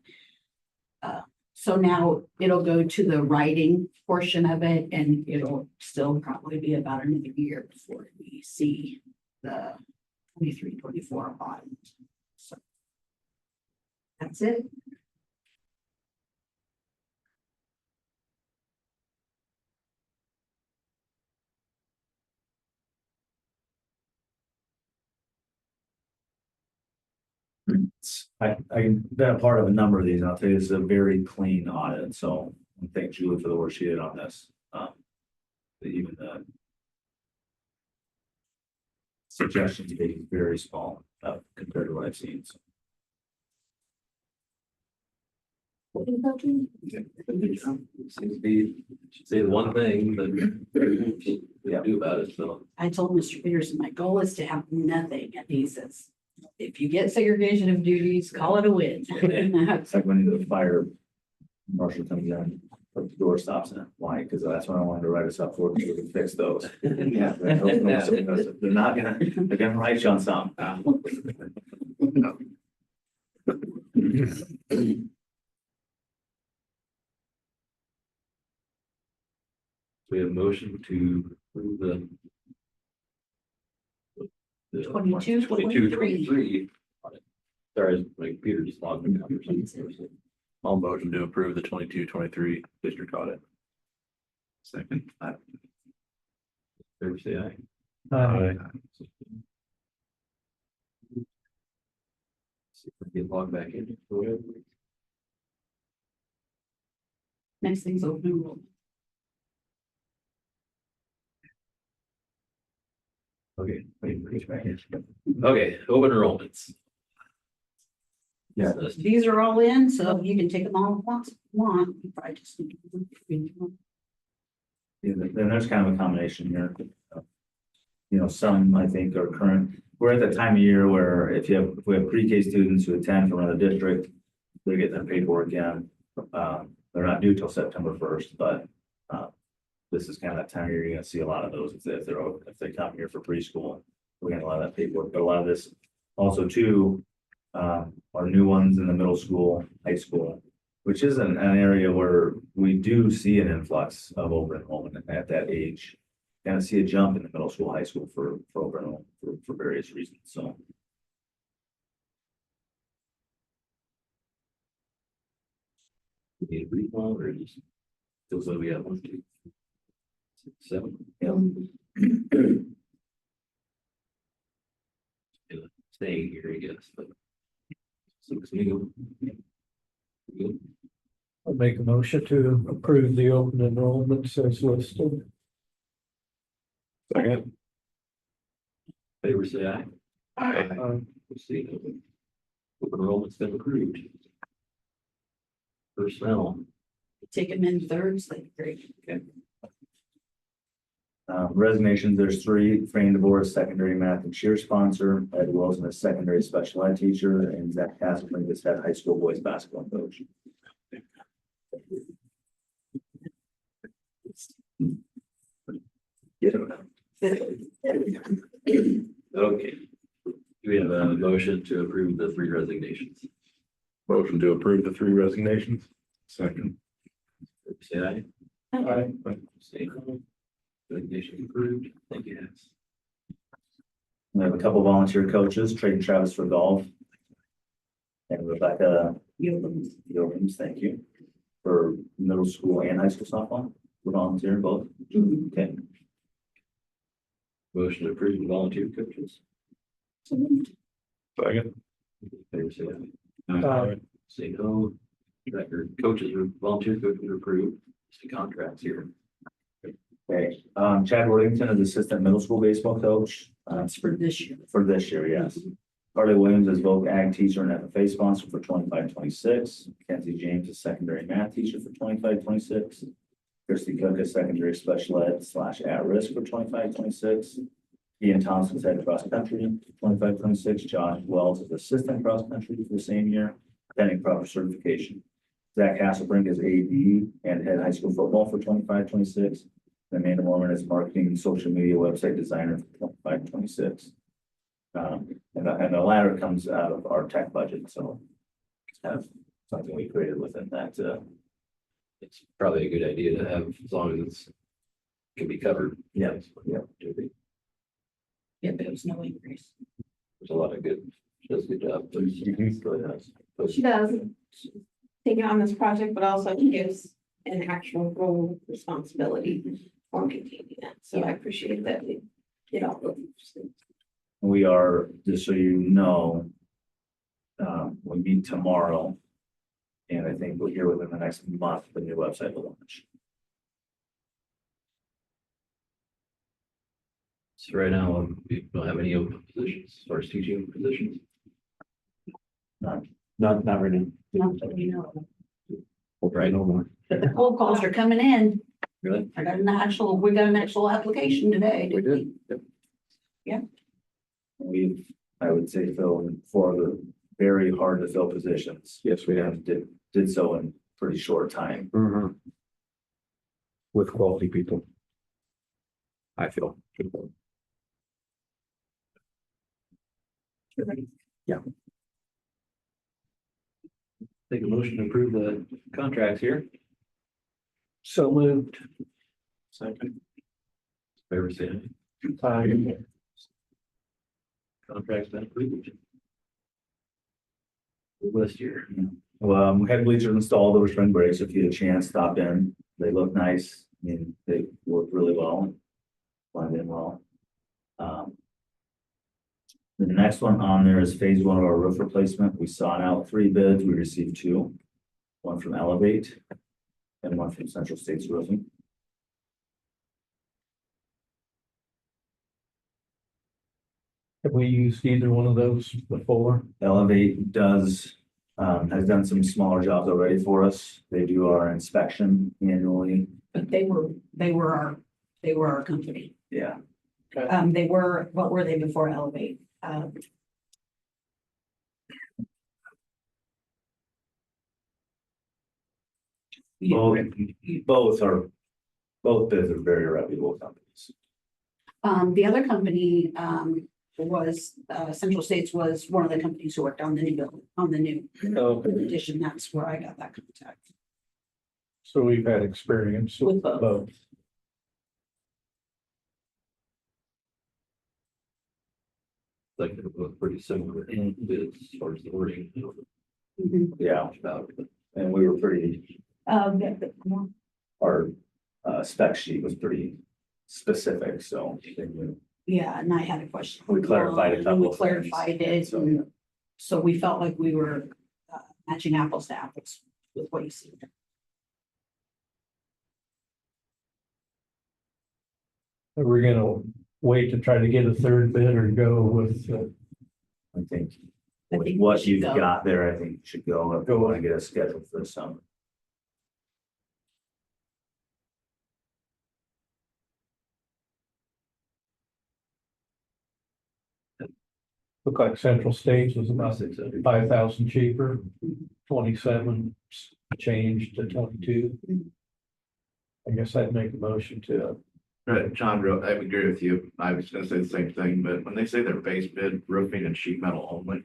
so now it'll go to the writing portion of it, and it'll still probably be about another year before we see the 23-24 audit. So that's it. I've been a part of a number of these, and I'll tell you, it's a very clean audit, so I thank Julie for the work she did on this. Even the suggestions being very small compared to what I've seen. So. Seems to be, should say the one thing that we do about it, so. I told Mr. Peterson, my goal is to have nothing, and he says, if you get segregation of duties, call it a win. It's like when the fire marshal comes in, put the door stops in it. Why? Because that's what I wanted to write us up for, to fix those. Yeah. They're not gonna, they're gonna write you on something. We have a motion to approve the 22, 23. Sorry, my computer just logged me out or something. I'll motion to approve the 22-23 district audit. Second. Favor say aye. Aye. See if we get logged back in. Next thing's open enrollment. Okay. Okay, open enrollments. Yeah. These are all in, so you can take them all at once if you want. You probably just need to read them. Yeah, then there's kind of a combination here. You know, some I think are current. We're at the time of year where if we have pre-K students who attend from another district, they're getting their paperwork in. They're not due till September 1st, but this is kind of that time of year you're gonna see a lot of those if they come here for preschool. We're getting a lot of that paperwork, but a lot of this also too are new ones in the middle school, high school, which is an area where we do see an influx of open enrollment at that age. Kind of see a jump in the middle school, high school for open enrollment for various reasons. So. We need a brief one or just those that we have 1, 2, 6, 7. Staying here, I guess, but. 6 legal. I'll make a motion to approve the open enrollments as listed. Second. Favor say aye. Aye. We'll see. Open enrollment's been approved. Personnel. Take them in thirds, like great. Okay. Resignations, there's 3, Fran DeVore, secondary math and cheer sponsor, Ed Wilson, a secondary special ed teacher, and Zach Castleman, is head high school boys basketball coach. Okay. Do we have a motion to approve the 3 resignations? Motion to approve the 3 resignations. Second. Say aye. Aye. Say no. Resignation approved. Thank you, Hess. We have a couple volunteer coaches, Trey and Travis for golf. And Rebecca Yeomans, thank you, for middle school and high school softball. We're volunteering both. Okay, Motion to approve the volunteer coaches. Second. Favor say aye. Say no. Record coaches, volunteer coaches are approved. It's the contracts here. okay. Chad Worthington is assistant middle school baseball coach. That's for this year. For this year, yes. Carly Williams is voc ag teacher and FFA sponsor for 25-26. Kenzie James is secondary math teacher for 25-26. Christy Cook is secondary special ed / at risk for 25-26. Ian Thompson is head cross country, 25-26. Josh Wells is assistant cross country for the same year, pending proper certification. Zach Hasselbrink is AD and head high school football for 25-26. Amanda Mormon is marketing and social media website designer for 25-26. And the latter comes out of our tech budget, so have something we created within that. It's probably a good idea to have, as long as it's can be covered. Yeah, yeah. There's Yeah, but it was no increase. a lot of good, she does a good job. Really does. She does take on this project, but also gives an actual role responsibility for maintaining that. So I appreciate that we did all of these. We are, just so you know, we meet tomorrow. And I think we'll hear within the next month, the new website will launch. So right now, we don't have any open positions as far as teaching positions. Not right now. Not that we know of. Right. No more. But the phone calls are coming in. Really? We got an actual application today. We did. Yep. I would say, filled 4 of the very hard to fill positions. Yes, we have. And did so in pretty short time. With quality people. I feel. Yeah. Take a motion to approve the contracts here. So moved. Second. Favor say aye. Aye. Contracts been approved. List here. Well, we had bleachers installed over spring break, so if you had a chance, stop in. They look nice. I mean, they work really well. Blend in well. The next one on there is phase 1 of our roof replacement. We sought out 3 bids. We received 2. One from Elevate and one from Central States Roofing. Have we used either one of those before? Elevate does, has done some smaller jobs already for us. They do our inspection annually. But they were our company. Yeah, What were they before Elevate? both bids are very reputable companies. The other company, was, Central States was one of the companies who worked on the new building, on the new addition. That's where I got that contact. So we've had experience With with both. both. Like they're both pretty similar bids as far as the wording. Mhm. Yeah, About, but and we were pretty, Yeah, our spec sheet was pretty specific, so they knew. yeah, and I had a question. We clarified a And couple we of things, clarified it, so, and so we felt like we were matching apples to apples with what you see. Are we gonna wait to try to get a third bid or go with, I think I with think we what should you've go. got there, I think you should go if you want to get a schedule for the summer. Looked like Central States was about 5,000 cheaper, 27 changed to 22. I guess I'd make a motion to, Right, John, I agree with you. I was gonna say the same thing, but when they say they're base bid roofing and sheet metal only.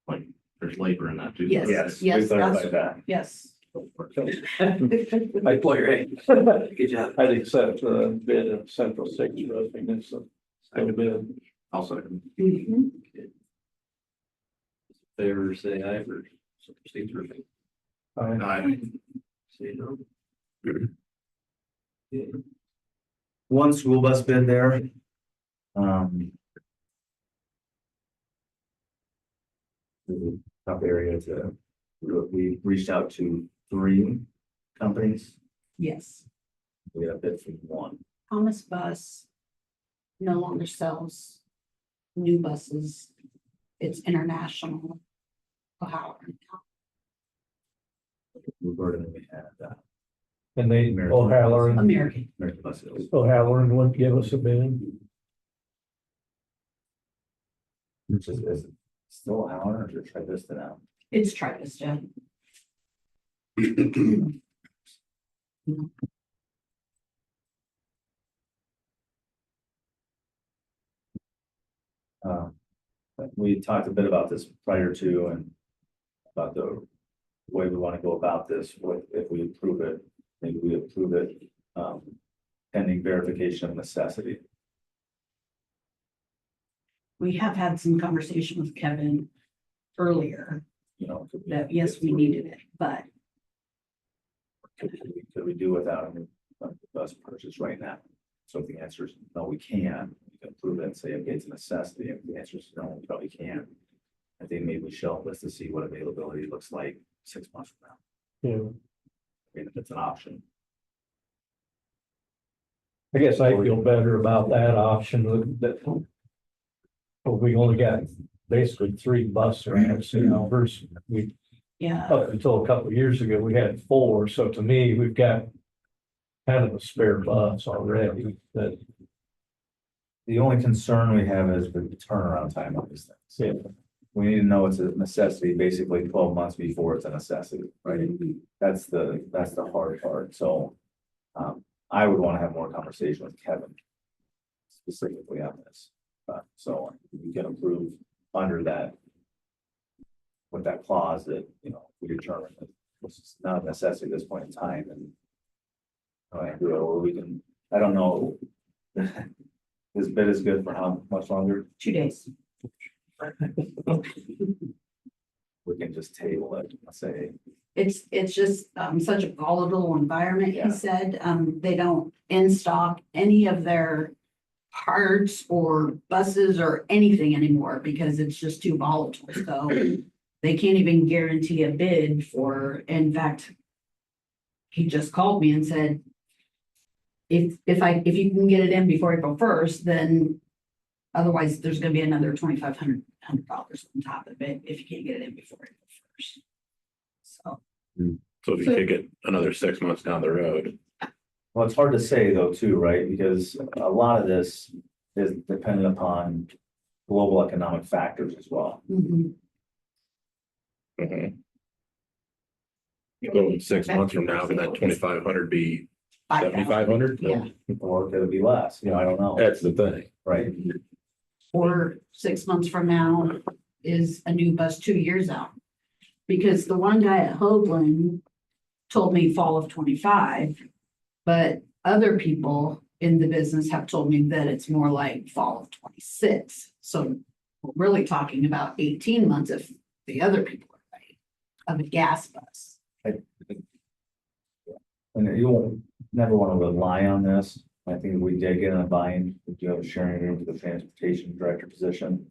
Like, there's labor in that too. Yes. Yes, we Yes, clarified that. yes. I pull your hand. Good job. I'd accept the bid of Central States roofing, it's a bid. I'll second. Mhm. Favor, say aye for Steve's roofing. Aye. Say no. One school bus bid there. Tough area to, we reached out to 3 companies. Yes. We got a bid from 1. Thomas Bus no longer sells new buses. It's international. Ohio. Roberta, and we had, And they, American. O'Halloran, American. American Bus Sales. O'Halloran wouldn't give us a bid. Which is it still an hour or just try this now? It's Trivista. We talked a bit about this prior to and about the way we want to go about this, what if we approve it, maybe we approve it, pending verification of necessity. We have had some conversation with Kevin earlier You know, could we- that yes, we needed it, but Could we do without a bus purchase right now? So if the answer is no, we can, we can prove it and say, okay, it's a necessity. If the answer is no, we probably can't. I think maybe we shelve this to see what availability looks like 6 months from now. Yeah. I mean, if it's an option. I guess I feel better about that option that. Well, we only got basically 3 bus ramps, you know, versus we, yeah, up until a couple of years ago, we had 4. So to me, we've got kind of a spare bus already that, The only concern we have is the turnaround time on these things. yeah, We need to know it's a necessity, basically 12 months before it's a necessity, right? That's the hard part, so. I would want to have more conversation with Kevin. Specifically on this, so we can approve under that. With that clause that, you know, we determine that this is not a necessity at this point in time and. Or we can, I don't know. This bid is good for how much longer? 2 days. We can just table it, let's say. It's just such a volatile environment, Yeah. he said. They don't in stock any of their parts or buses or anything anymore because it's just too volatile. So they can't even guarantee a bid for, in fact, he just called me and said, if you can get it in before April 1st, then otherwise there's gonna be another $2,500 on top of it if you can't get it in before April 1st. So. So if you kick it another 6 months down the road, Well, it's hard to say though, too, right? Because a lot of this is dependent upon global economic factors as well. Mhm. so in 6 months from now, can that 2,500 be 5,000. 7,500? Yeah. Or could it be less? You know, I don't know, That's the thing. right? Or 6 months from now is a new bus 2 years out. Because the one guy at Hoagland told me fall of 25, but other people in the business have told me that it's more like fall of 26. So we're really talking about 18 months if the other people are right, of a gas bus. And you won't, never want to rely on this. I think if we did get in a bind, we do have a sharing agreement with the transportation director position.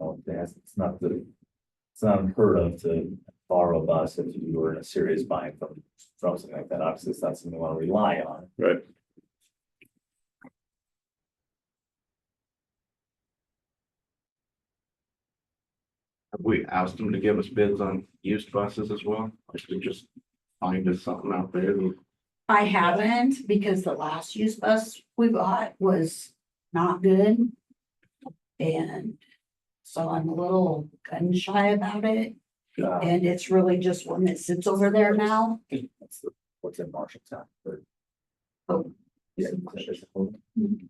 It's not unheard of to borrow a bus if you were in a serious bind from something like that. Obviously, it's not something we want to rely on. Right. Have we asked them to give us bids on used buses as well? Or should we just find us something out there? I haven't because the last used bus we bought was not good. And So I'm a little gun shy about it. Uh, And it's really just one that sits over there now. What's in Marshalltown? Oh. Yeah,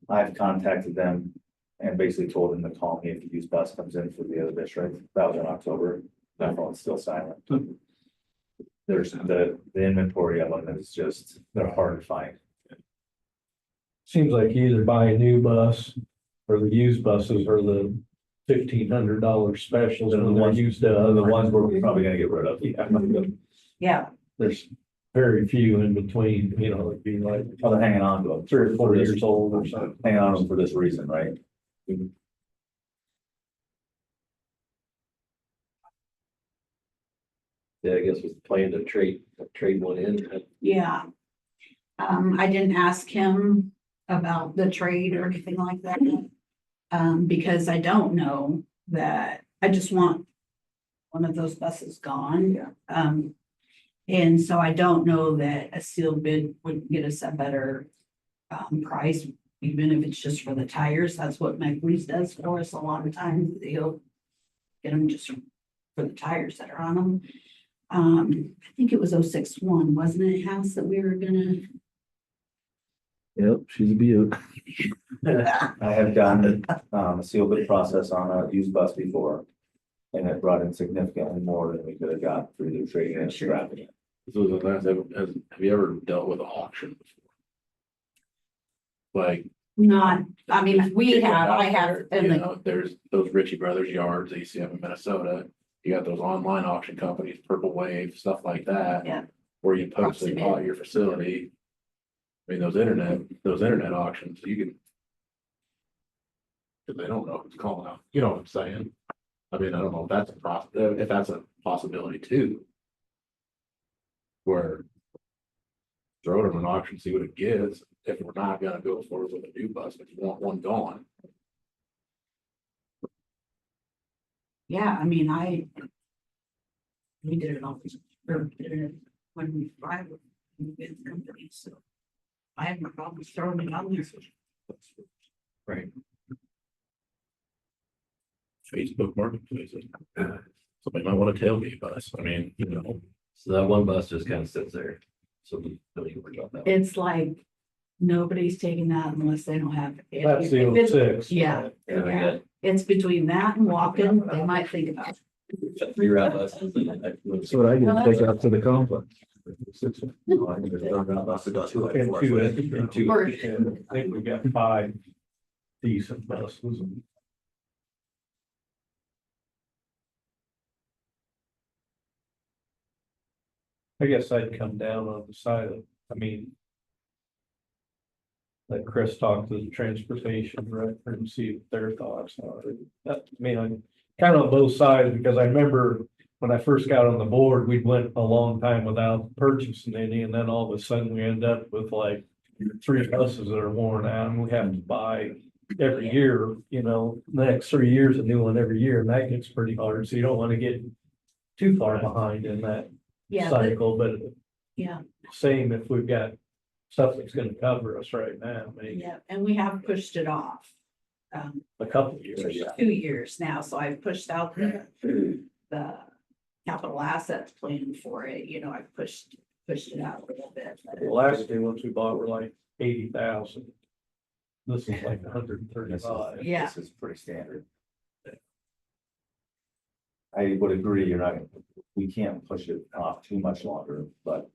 I've contacted them and basically told them to call me if the used bus comes in for the other district. That was in October. That one's still silent. There's the inventory of them is just, they're hard to find. Seems like you either buy a new bus or the used buses or the $1,500 specials. They're the when they're ones, used the up. ones where we're probably gonna get rid of. Yeah, There's very few in between, you know, it'd be like Oh, they're hanging on to them. 3 or 4 years old or something. Hanging on to them for this reason, right? Yeah, I guess was the plan to trade one in. yeah. I didn't ask him about the trade or anything like that. Because I don't know that, I just want one of those buses gone. Yeah. And so I don't know that a sealed bid would get us a better price, even if it's just for the tires. That's what McLeese does for us a lot of times. They'll get them just for the tires that are on them. I think it was 061, wasn't it, House, that we were gonna? Yep, she's a beaut. I have done a seal bid process on a used bus before. And it brought in significantly more than we could have got through the trading and scrapping it. So have you ever dealt with an auction before? Like. Not, I mean, we people have, out I have, there, and You the, know, there's those Ritchie Brothers yards that you see up in Minnesota. You got those online auction companies, Purple Wave, stuff like that. Yeah. Where you post it Proximate. on your facility. I mean, those internet auctions, you can. Cause they don't know who's calling out, you know what I'm saying? I mean, I don't know if that's a possibility too. Where. Throw it in an auction, see what it gives, if we're not gonna go forward with a new bus, if you want one gone. yeah, I mean, we did it all, or did it when we tried with the company, so. I have no problem throwing it on there. Right. Facebook Marketplace. Somebody might want to tailgate bus, I mean, you know. So that one bus just kind of sits there. So we don't even worry about that. It's like, nobody's taking that unless they don't have. That's the if it's- 06. Yeah, Yeah, we yeah, got it's between that and walking, they might think about it. 3 route buses. So what I can take out to the complex. And two, Or- and I think we got 5 decent buses. I guess I'd come down on the side of, I mean. Let Chris talk to the transportation director and see what their thoughts are. That, I mean, I'm kind of on both sides because I remember when I first got on the board, we went a long time without purchasing any, and then all of a sudden we end up with like 3 buses that are worn out and we have to buy every year, you know, the next 3 years, a new one every year, and that gets pretty hard. So you don't want to get too far behind in that Yeah, but- cycle, but yeah, same if we've got stuff that's gonna cover us right now, maybe yeah, and we have pushed it off. a couple of years. 2 years now, so I've pushed out the capital assets plan for it, you know, I've pushed it out a little bit. but The last two ones we bought were like 80,000. This is like 135. Yeah. This is pretty standard. I would agree, we can't push it off too much longer, but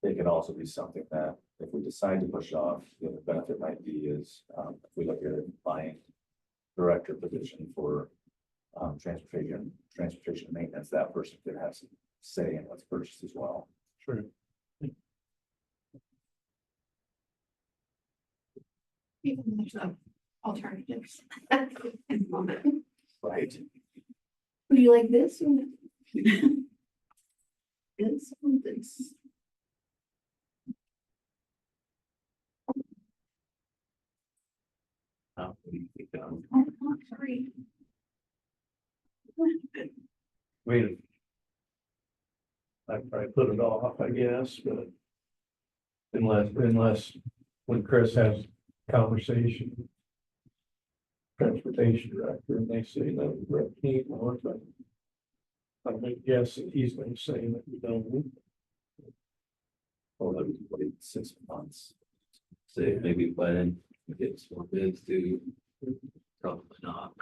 it could also be something that if we decide to push it off, the benefit might be is, if we look at buying director position for transportation maintenance, that person could have some say in what's purchased as well. True. Even though there's no alternatives. At the moment. Right. Would you like this or this or this? What do you think, Oh, sorry. I mean. I'd probably put it off, I guess, but. Unless when Chris has conversation. transportation director, and they say that we need more, but I mean, yes, he's been saying that we don't. Or that we can wait 6 months. Say maybe by then we get some more bids too. Probably not.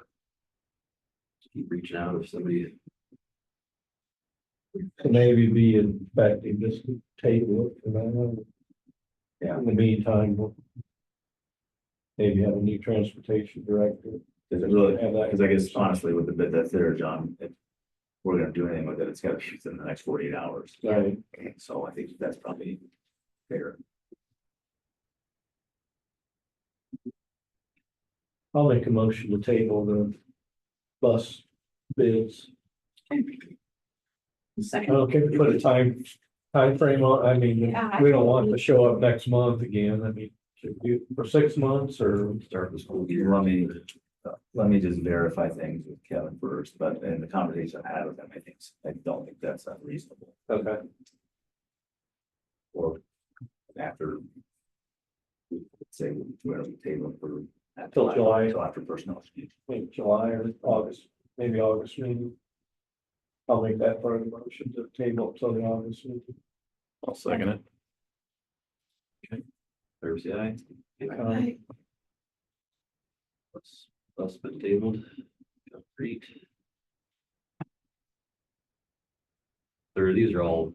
Just keep reaching out if somebody, Maybe be effective, just table it for now. Yeah. In the meantime, we'll maybe have a new transportation director. Does it really, Have that- because I guess honestly, with the bid that's there, John, if we're gonna do anything with it, it's gotta be within the next 48 hours. Right. So I think that's probably fair. I'll make a motion to table the bus bids. Second. Okay, put a time frame on, I mean, Yeah, we don't want to show up next month again, I mean, should we do for 6 months or? start the school year. Let me just verify things with Kevin first, but in the conversation I had with him, I don't think that's unreasonable. Okay. Or after. we could Say, where we table it for. Till July. Till after personnel. Maybe July or August, maybe August meeting. I'll make that part of the motion to table till the August meeting. I'll second it. Fair say aye. Um, Bus been tabled. Great. These are all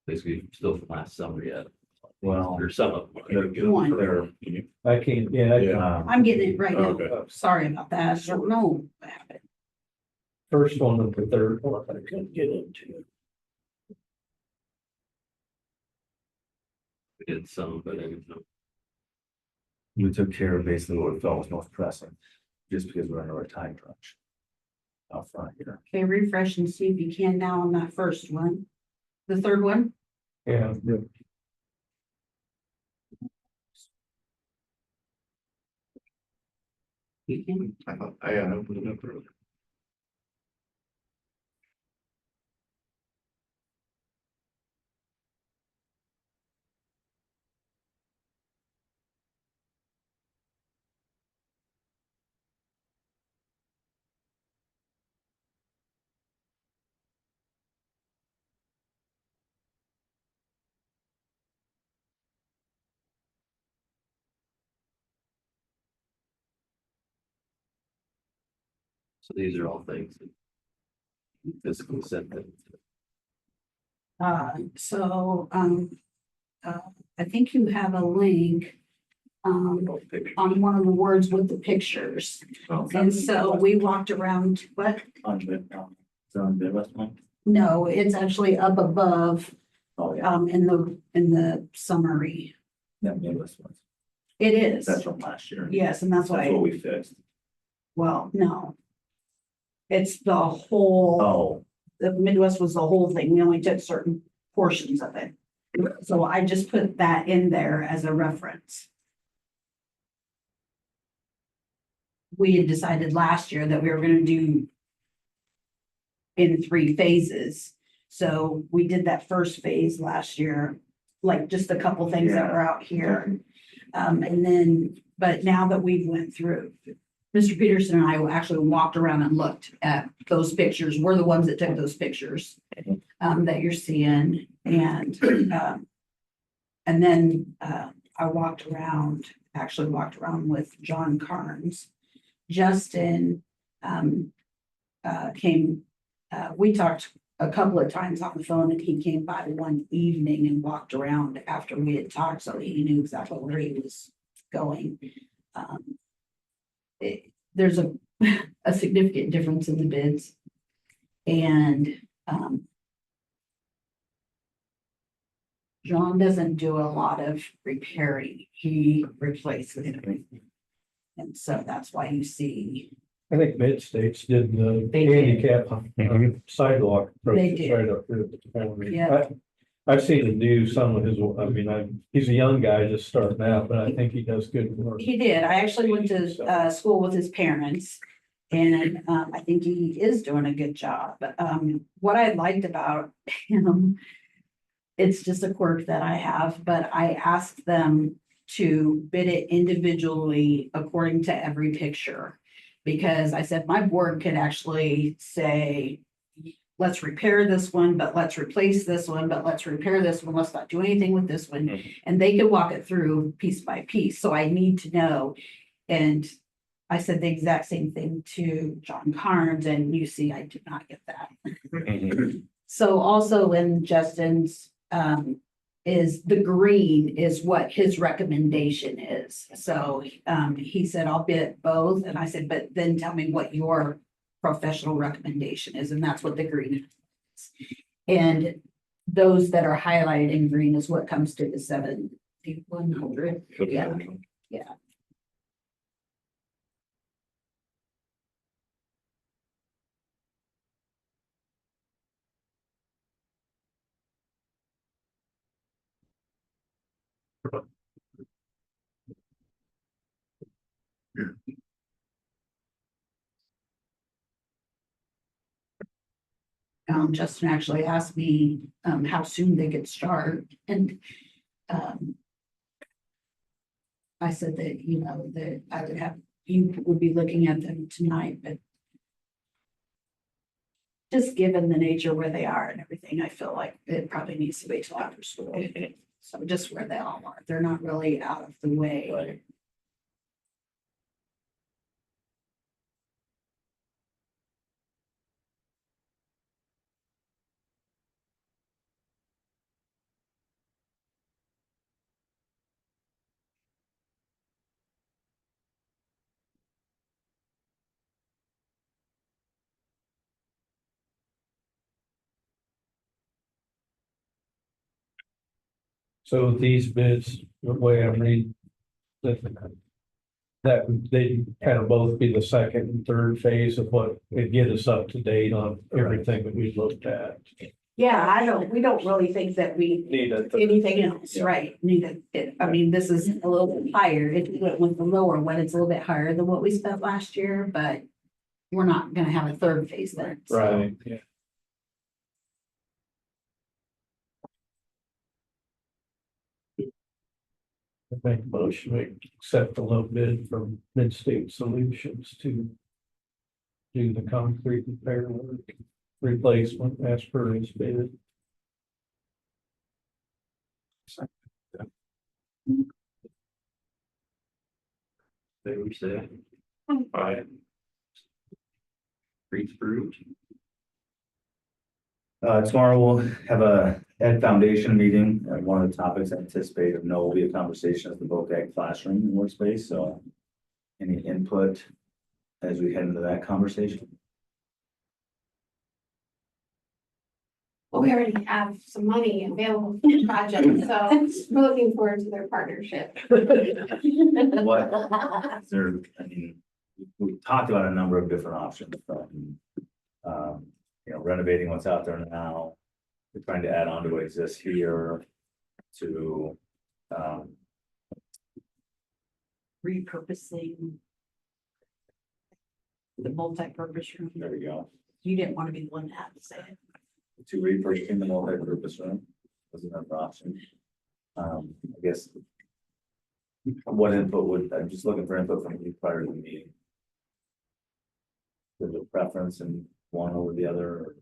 basically still from last summer yet. Well, There's some of them. One. they're, I can't, yeah, Yeah. I'm getting it right now. Okay. Sorry about that. I don't know what happened. first one and the third one, I couldn't get into. We did some, but I didn't know. we took care of basically what we felt was most pressing, just because we're under a time crunch. Out front here. Okay, refresh and see if you can now on that first one. The third one? Yeah. You can. I thought, I opened it up earlier. So these are all things that physically sent them. I think you have a link. On one of the words with the pictures. And so we walked around, what? On bid, it's on bid last month. No, it's actually up above, Oh, yeah, in the summary. that Midwest one. It is. That's from last year. Yes, and that's That's what why, we fixed. well, no. It's the whole, Oh, the Midwest was the whole thing. We only took certain portions of it. So I just put that in there as a reference. We had decided last year that we were gonna do in 3 phases. So we did that first phase last year, like just a couple things that were out here. And then, but now that we've went through, Mr. Peterson and I actually walked around and looked at those pictures. We're the ones that took those pictures that you're seeing. And then I actually walked around with John Carnes. Justin came, we talked a couple of times on the phone, and he came by one evening and walked around after we had talked, so he knew exactly where he was going. There's a significant difference in the bids. And John doesn't do a lot of repairing, he replaces everything. And so that's why you see, I think Mid-States did the They did. handicap sidewalk. They approaches did. Right up here at the corner. Yeah. I've seen him do some of his, I mean, he's a young guy just starting out, but I think he does good work. he did, I actually went to school with his parents. And I think he is doing a good job. What I liked about him, it's just a quirk that I have, but I asked them to bid it individually according to every picture. Because I said my board could actually say, let's repair this one, but let's replace this one, but let's repair this one, let's not do anything with this one. And they could walk it through piece by piece, so I need to know. And I said the exact same thing to John Carnes, and you see, I did not get that. So also in Justin's, is the green is what his recommendation is. So, he said, I'll bid both, and I said, but then tell me what your professional recommendation is, and that's what the green is. And those that are highlighted in green is what comes to the 7,100. Yeah, yeah. Justin actually asked me, how soon they could start, and, I said that, you know, that I would have, you would be looking at them tonight, but just given the nature where they are and everything, I feel like it probably needs to wait till after school. So just where they all are, they're not really out of the way. Right. So these bids, the way I read that they kind of both be the second and third phase of what would get us up to date on everything that we looked at. Yeah, we don't really think that we Need a anything else, right? I mean, this is a little bit higher. If we went with the lower one, it's a little bit higher than what we spent last year, but we're not gonna have a third phase then. so. Right, yeah. I make a motion, we accept the low bid from Mid-State Solutions to do the concrete repair work, replacement as per his bid. Favor say aye. Reads approved. Tomorrow we'll have a Ed Foundation meeting, and one of the topics I anticipate or know will be a conversation of the vocab classroom and workspace, so. Any input as we head into that conversation? Well, we already have some money available for the project, so we're looking forward to their partnership. What is there, I mean, we've talked about a number of different options from, renovating what's out there now. We're trying to add on to what exists here to, Repurposing the multi-purpose room. there we go, You didn't want to be the one that had to say it. to repurposing the multi-purpose room was another option. I guess. What input I'm just looking for input from you prior to the meeting. There's a preference in one over the other, or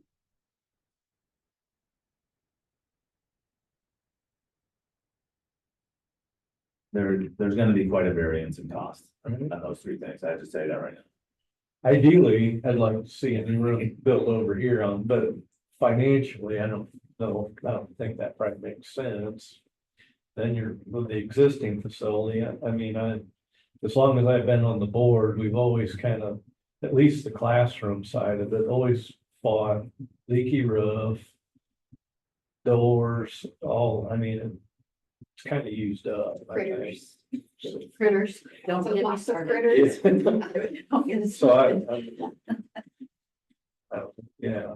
there's gonna be quite a variance in cost on those three things. I have to say that right now. Ideally, I'd like to see a new room built over here on, but financially, I don't know, I don't think that probably makes sense. Then you're with the existing facility, I mean, as long as I've been on the board, we've always kind of, at least the classroom side of it, always fought leaky roof. Doors, I mean, it's kind of used up. I think. Critters. So- Critters. Don't get me Lots of started. critters. Don't get us So started. yeah,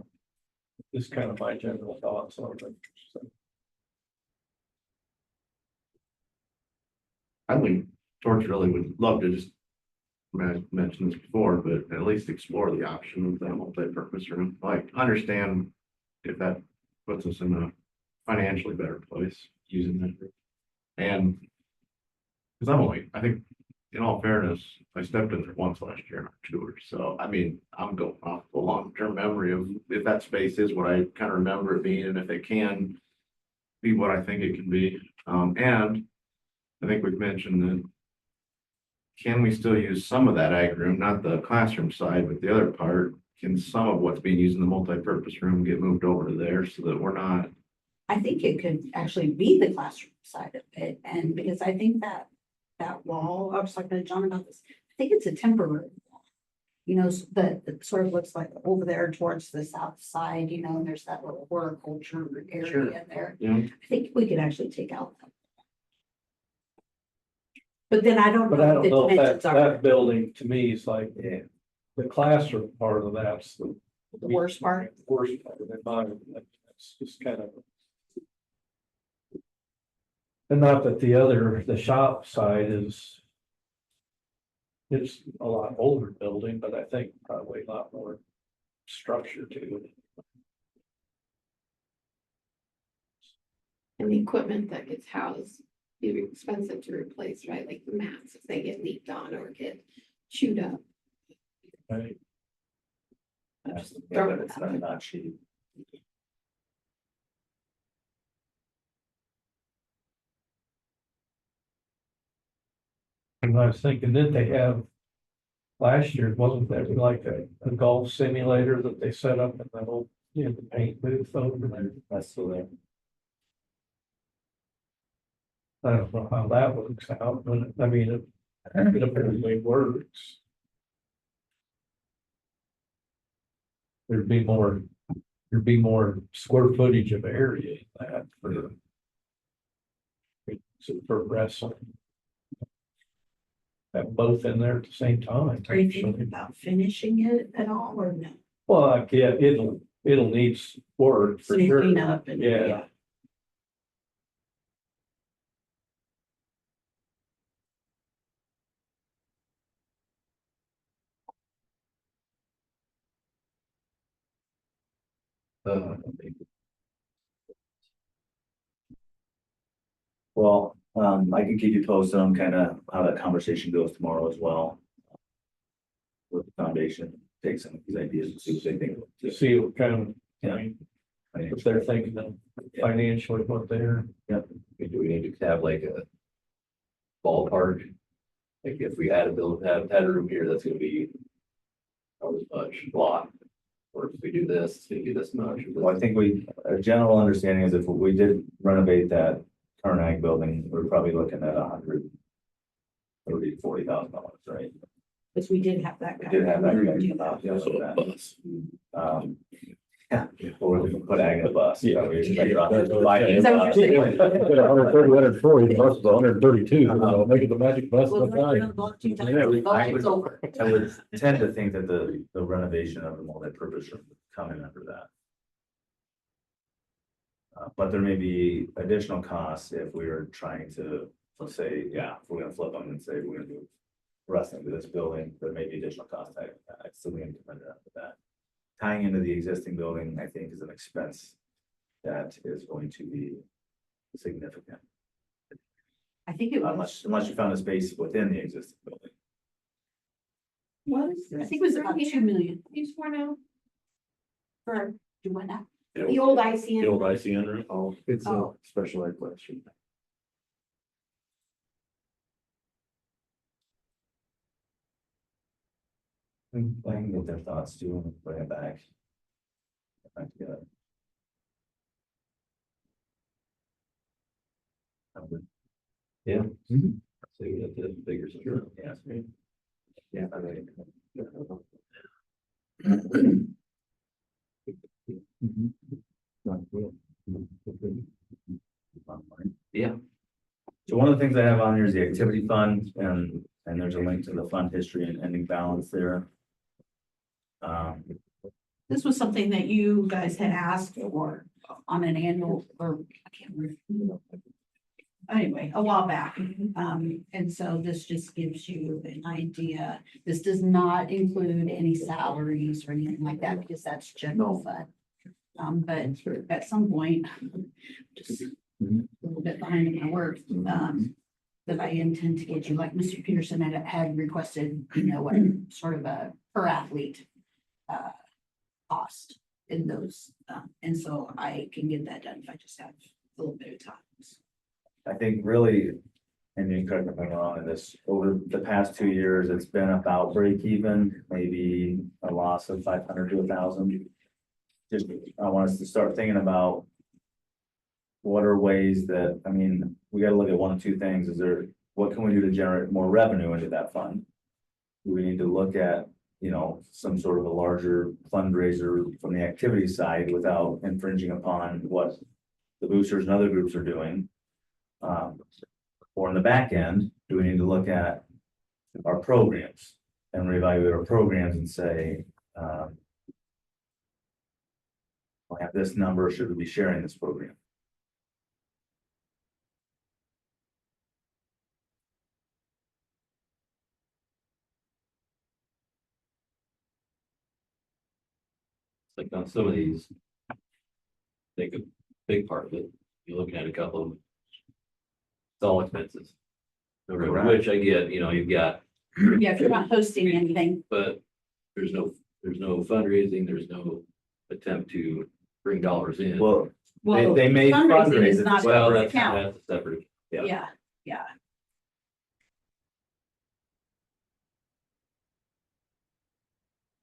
just kind of my general thoughts on it. So. I think Torch really would love to just, I mentioned this before, but at least explore the option of that multi-purpose room. Like, understand if that puts us in a financially better place using that. And because I think in all fairness, I stepped in there once last year on a tour, so I mean, I'm going off the long-term memory of if that space is what I kind of remember it being, and if it can be what I think it can be. And I think we've mentioned that can we still use some of that ag room, not the classroom side, but the other part? Can some of what's being used in the multi-purpose room get moved over to there so that we're not? I think it could actually be the classroom side of it, and because I think that wall, I was talking to John about this, I think it's a temporary wall. You know, that it sort of looks like over there towards the south side, you know, and there's that little horticulture area there. Yeah. I think we could actually take out that. But then I don't But I know don't if the know if dimensions that are building to me is like, the classroom part of that's the worst part. worst part of it. It's just kind of. And not that the shop side is. It's a lot older building, but I think probably a lot more structure to it. And the equipment that gets housed, be expensive to replace, right? Like the mats, if they get leaked on or get chewed up. Right? I'm just Yeah, throwing but it it's out there. not cheap. And I was thinking, didn't they have last year, wasn't there like a golf simulator that they set up in that old, you know, the paint booth over there? That's still there. I don't know how that works out, but I mean, it apparently works. There'd be more square footage of area in that for wrestling. Have both in there at the same time. Are you thinking about finishing it at all or no? Well, like, yeah, it'll need work for Some sure. cleanup and Yeah. Well, I can keep you posted on kind of how that conversation goes tomorrow as well. With the foundation, take some of these ideas and see what they think. To see what kind of, Yeah. I mean, if they're thinking of financially what they're. Do we need to have like a ballpark? Like if we had had a room here, that's gonna be how much block? Or if we do this, it's gonna be this much. Well, I think a general understanding is if we did renovate that current ag building, we're probably looking at $140,000, right? Because we did have that We guy. did have that do guy. that. Yeah, So that. a bus. Yeah, or we can put ag in a bus. Yeah. We should Yeah. figure out- Is that what you're saying? 140, the bus is 132, make it the magic bus. Well, of the night. I would- It's over. I would tend to think that the renovation of the multi-purpose room would come in under that. But there may be additional costs if we were trying to, let's say, if we're gonna flip them and say we're gonna do wrestling to this building, there may be additional costs. I still need to find out that. Tying into the existing building, I think, is an expense that is going to be significant, I think it was, unless you found a space within the existing building. What is I think it was about 2 million. Use for now? For Do what now? the old The ICN. old ICN room. Oh, it's a Oh. special ed question. I can get their thoughts too and bring it back. Back together. Yeah. So we have to figure something out. Yeah. Yeah. I mean, Yeah. So one of the things I have on here is the activity fund and there's a link to the fund history and ending balance there. This was something that you guys had asked for on an annual, or I can't remember. Anyway, a while back. And so this just gives you an idea. This does not include any salaries or anything like that because that's general fund. But at some point, just a little bit behind in my work. that I intend to get you, like Mr. Peterson had requested, sort of a per athlete cost in those, and so I can get that done if I just have a little bit of time. I think really, and you correct me if I'm wrong in this, over the past 2 years, it's been about break even, maybe a loss of 500 to 1,000. Just, I want us to start thinking about what are ways that, I mean, we gotta look at one of two things. What can we do to generate more revenue into that fund? Do we need to look at, some sort of a larger fundraiser from the activity side without infringing upon what the boosters and other groups are doing? Or in the back end, do we need to look at our programs and reevaluate our programs and say, we have this number, should we be sharing this program? Like on some of these. I think a big part of it, you're looking at a couple of. It's all expenses. Correct. Which I get, you've got, Yeah, if you're not hosting anything, but there's no fundraising, there's no attempt to bring dollars in. Well, well, they may fundraising fundraise is it. not Well, going to that's count. a separate, yeah. Yeah.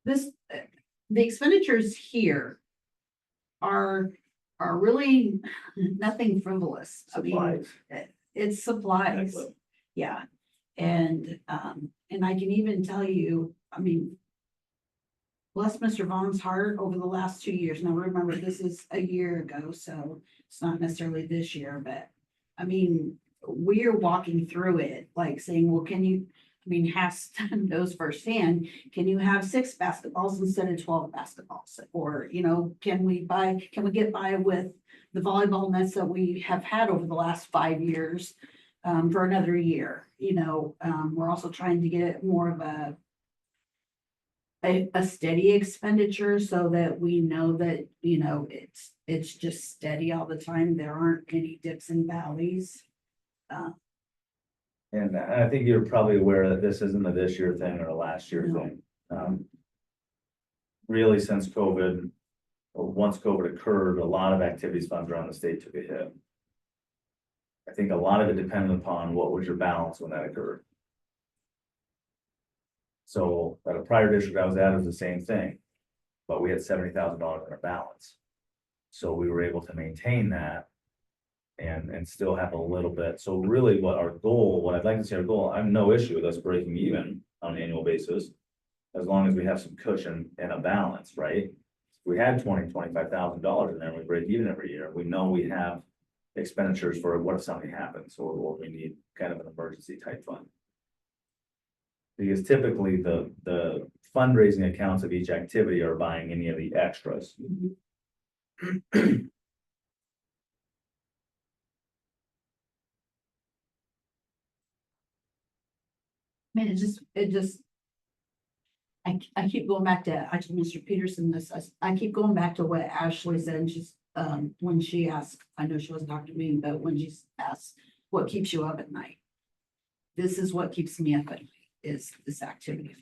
This, the expenditures here are really nothing frivolous. I mean, Supplies. it's supplies. Exactly. Yeah. And I can even tell you, I mean, bless Mr. Vaughn's heart over the last 2 years. Now, remember, this is a year ago, so it's not necessarily this year, but I mean, we are walking through it, like saying, well, Hass knows firsthand, can you have 6 basketballs instead of 12 basketballs? Or, can we get by with the volleyball nets that we have had over the last 5 years for another year? We're also trying to get more of a steady expenditure so that we know that, it's just steady all the time. There aren't any dips and valleys. And I think you're probably aware that this isn't a this year thing or a last year thing. Really, since COVID, or once COVID occurred, a lot of activities funds around the state took a hit. I think a lot of it depended upon what was your balance when that occurred. So at a prior district I was at, it was the same thing, but we had $70,000 in our balance. So we were able to maintain that and still have a little bit. So really what I'd like to see our goal, I have no issue with us breaking even on an annual basis, as long as we have some cushion and a balance, right? If we had $25,000 in there, and we break even every year, we know we have expenditures for what if something happens, or we need kind of an emergency type fund. Because typically the fundraising accounts of each activity are buying any of the extras. Man, I keep going back to, I told Mr. Peterson this, I keep going back to what Ashley said, and she's, when she asked, I know she wasn't talking to me, but when she asked, what keeps you up at night? This is what keeps me up at night, is this activity.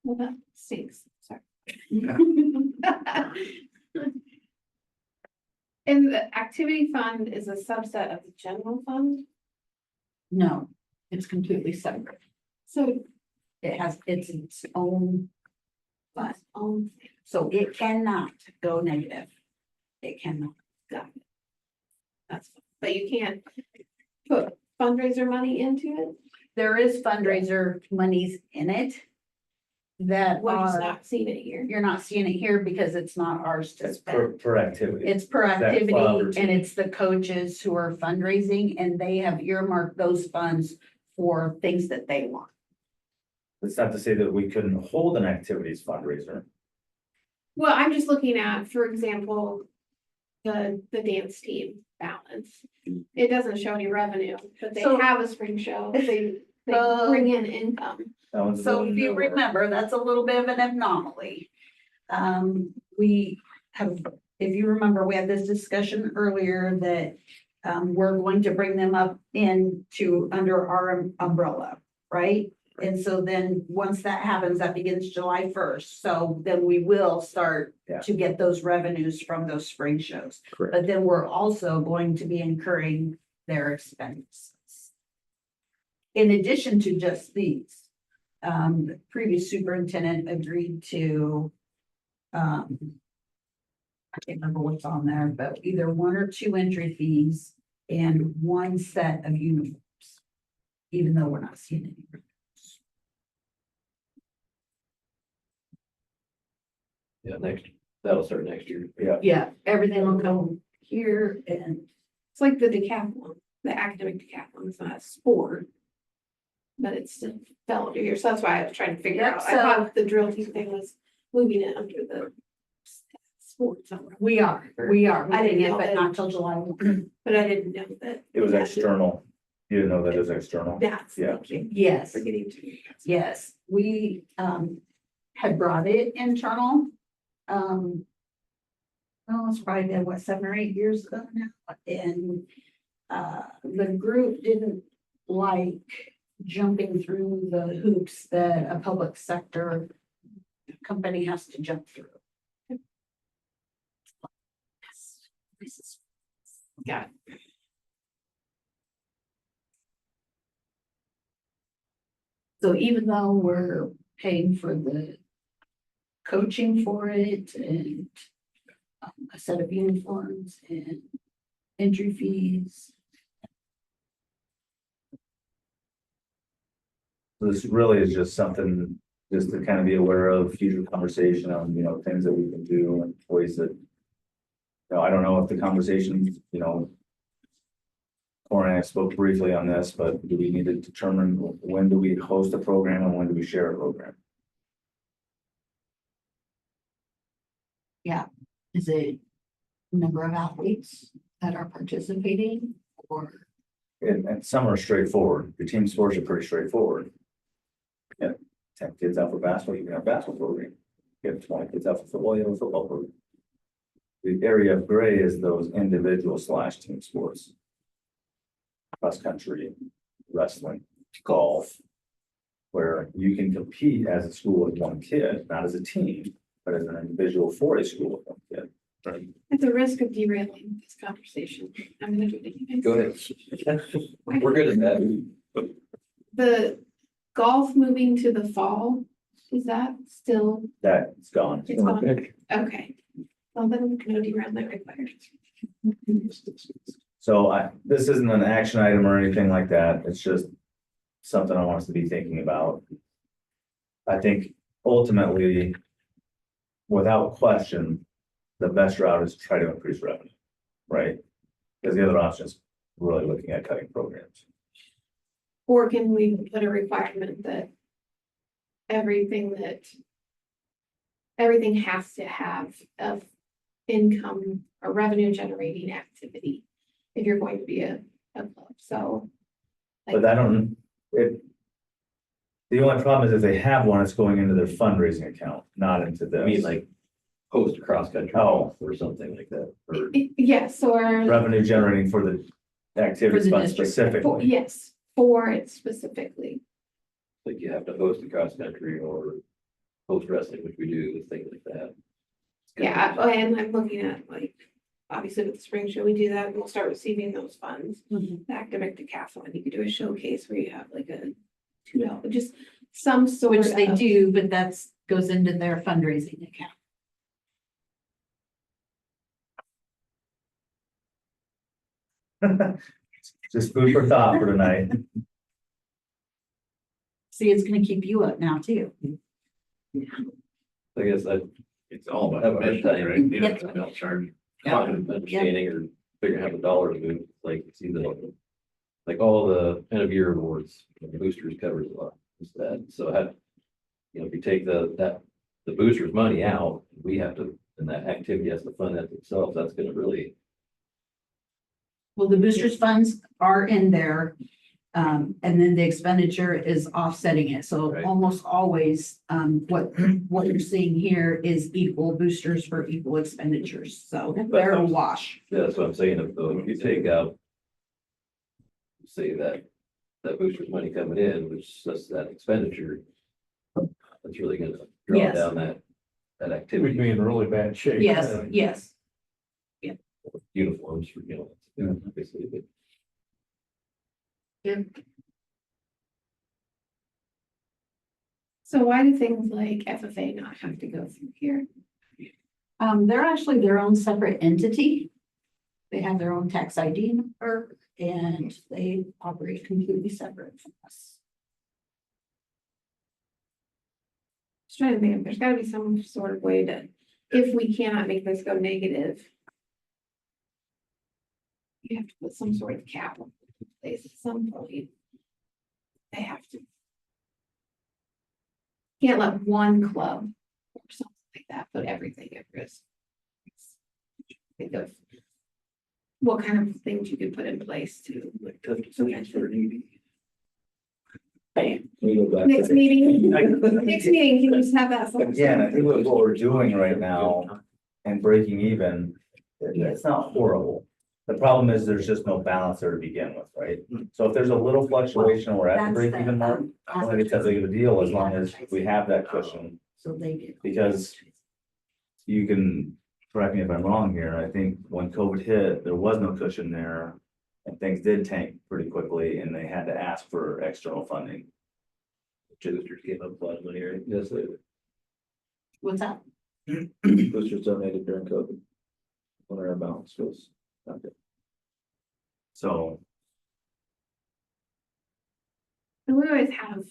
Well, that stinks, sorry. And the activity fund is a subset of the general fund, No, it's completely separate. so It's its own fund, its own, so it cannot go negative. It cannot. got it. That's, but you can't put fundraiser money into it, There is fundraiser monies in it that we're just are, not seeing it here. you're not seeing it here because it's not ours to It's spend. per activity. It's per That activity, club or and team. it's the coaches who are fundraising, and they have earmarked those funds for things that they want. It's not to say that we couldn't hold an activities fundraiser. Well, I'm just looking at, for example, the dance team balance. It doesn't show any revenue, but they So- have a spring show, they So- bring in income. That one's a So little if you newer. remember, that's a little bit of an anomaly. We have if you remember, we had this discussion earlier that we're going to bring them up into under our umbrella, right? And so then, once that happens, that begins July 1st. So then we will start Yeah. to get those revenues from those spring shows. Correct. But then we're also going to be incurring their expenses. In addition to just these, the previous superintendent agreed to, I can't remember what's on there, but either 1 or 2 entry fees and 1 set of uniforms, even though we're not seeing any. Yeah, that'll start next year. Yeah, everything will come here and It's like the decathlon, the academic decathlon, it's not a sport. But it's still fell under here, so that's why I was trying to figure Yep, out, I thought the drill team thing was moving it under the sport somewhere. we are I moving didn't it, know but that. not till July 1. But I didn't know that. It was external. You didn't know that it was external? That's, Yeah. thank you. Yes. Forgetting to. Yes, we had brought it internal. Oh, it's probably been, what, 7 or 8 years ago now, and the group didn't like jumping through the hoops that a public sector company has to jump through. Got it. So even though we're paying for the coaching for it and a set of uniforms and entry fees. This really is just something, just to kind of be aware of future conversation on, things that we can do and ways that. I don't know if the conversation, Cory and I spoke briefly on this, but do we need to determine when do we host a program and when do we share a program? Is it number of athletes that are participating or? And some are straightforward. Your team sports are pretty straightforward. Yeah, 10 kids out for basketball, you can have a basketball program. You have 20 kids out for football, you have a football program. The area of gray is those individual / team sports. Cross country, wrestling, golf. Where you can compete as a school with 1 kid, not as a team, but as an individual for a school with 1 kid. At the risk of derailing this conversation, I'm gonna do it again. Go ahead. We're good at that. The golf moving to the fall, is that still, That's gone. it's gone? Okay. Well, then no derailment required. So this isn't an action item or anything like that. It's just something I want us to be thinking about. I think ultimately, without question, the best route is to try to increase revenue, right? Because the other option is really looking at cutting programs. Or can we put a requirement that everything has to have of income or revenue generating activity if you're going to be a club, so. But I don't, the only problem is if they have one, it's going into their fundraising account, not into I mean, this. like, post cross country Oh. or something like that, or Yes, or, Revenue generating for the activity For the fund district. specifically. yes, for it specifically. like you have to host a cross country or host wrestling, which we do, things like that. Yeah, and I'm looking at like, obviously with the spring show, we do that, and we'll start receiving those funds. The academic decathlon, you could do a showcase where you have like a $2, just some sort Which of. they do, but that's goes into their fundraising account. Just food for thought for tonight. See, it's gonna keep you up now too. I guess that, It's all about. Have a hard commission, time. right? You know, Yep. they'll charge. understanding or figuring out how the dollars move, like, see the, like, all the end of year awards, the boosters covers a lot, is that, so had, if you take the boosters money out, we have to, and that activity has to fund that itself, that's gonna really, Well, the boosters funds are in there. And then the expenditure is offsetting it. So Right. almost always, what you're seeing here is equal boosters for equal expenditures. So they're a wash. Yeah, that's what I'm saying, if you take out. Say that booster's money coming in, which that's that expenditure. That's really gonna draw Yes. down that We'd activity. be in really bad shape. Yes, yes. Uniforms for, obviously, but. So why do things like FFA not have to go through here? They're actually their own separate entity. They have their own tax ID number and they operate completely separate from us. Just trying to think, there's gotta be some sort of way to, if we cannot make this go negative. You have to put some sort of cap in place at some point. They have to. Can't let one club or something like that put everything at risk. Think of what kind of things you could put in place to. Next meeting, next meeting, can you just have that? focus Again, I on- think what we're doing right now and breaking even, it's not horrible. The problem is there's just no balance there to begin with, right? So if there's a little fluctuation, we're at the That's break the, even mark, I don't think it's that big of a deal as long as we have that cushion. So they get. Because you can, correct me if I'm wrong here, I think when COVID hit, there was no cushion there. And things did tank pretty quickly and they had to ask for external funding. Boosters gave up a lot of money, right? Yes, they What's that? boosters donated during COVID. When our balance was. not good. So, And we always have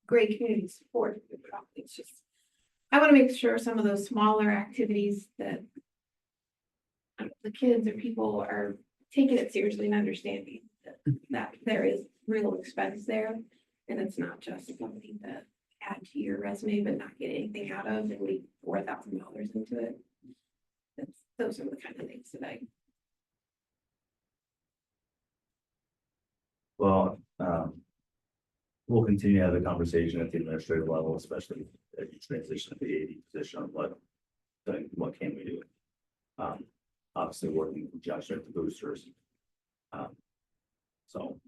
great community support. It's just, I want to make sure some of those smaller activities that the kids or people are taking it seriously and understanding that there is real expense there. And it's not just something to add to your resume, but not get anything out of and leave $4,000 into it. Those are the kind of things that I. well, we'll continue to have the conversation at the administrative level, especially as you transition to the AD position on what can we do? Obviously working with Josh at the boosters. So.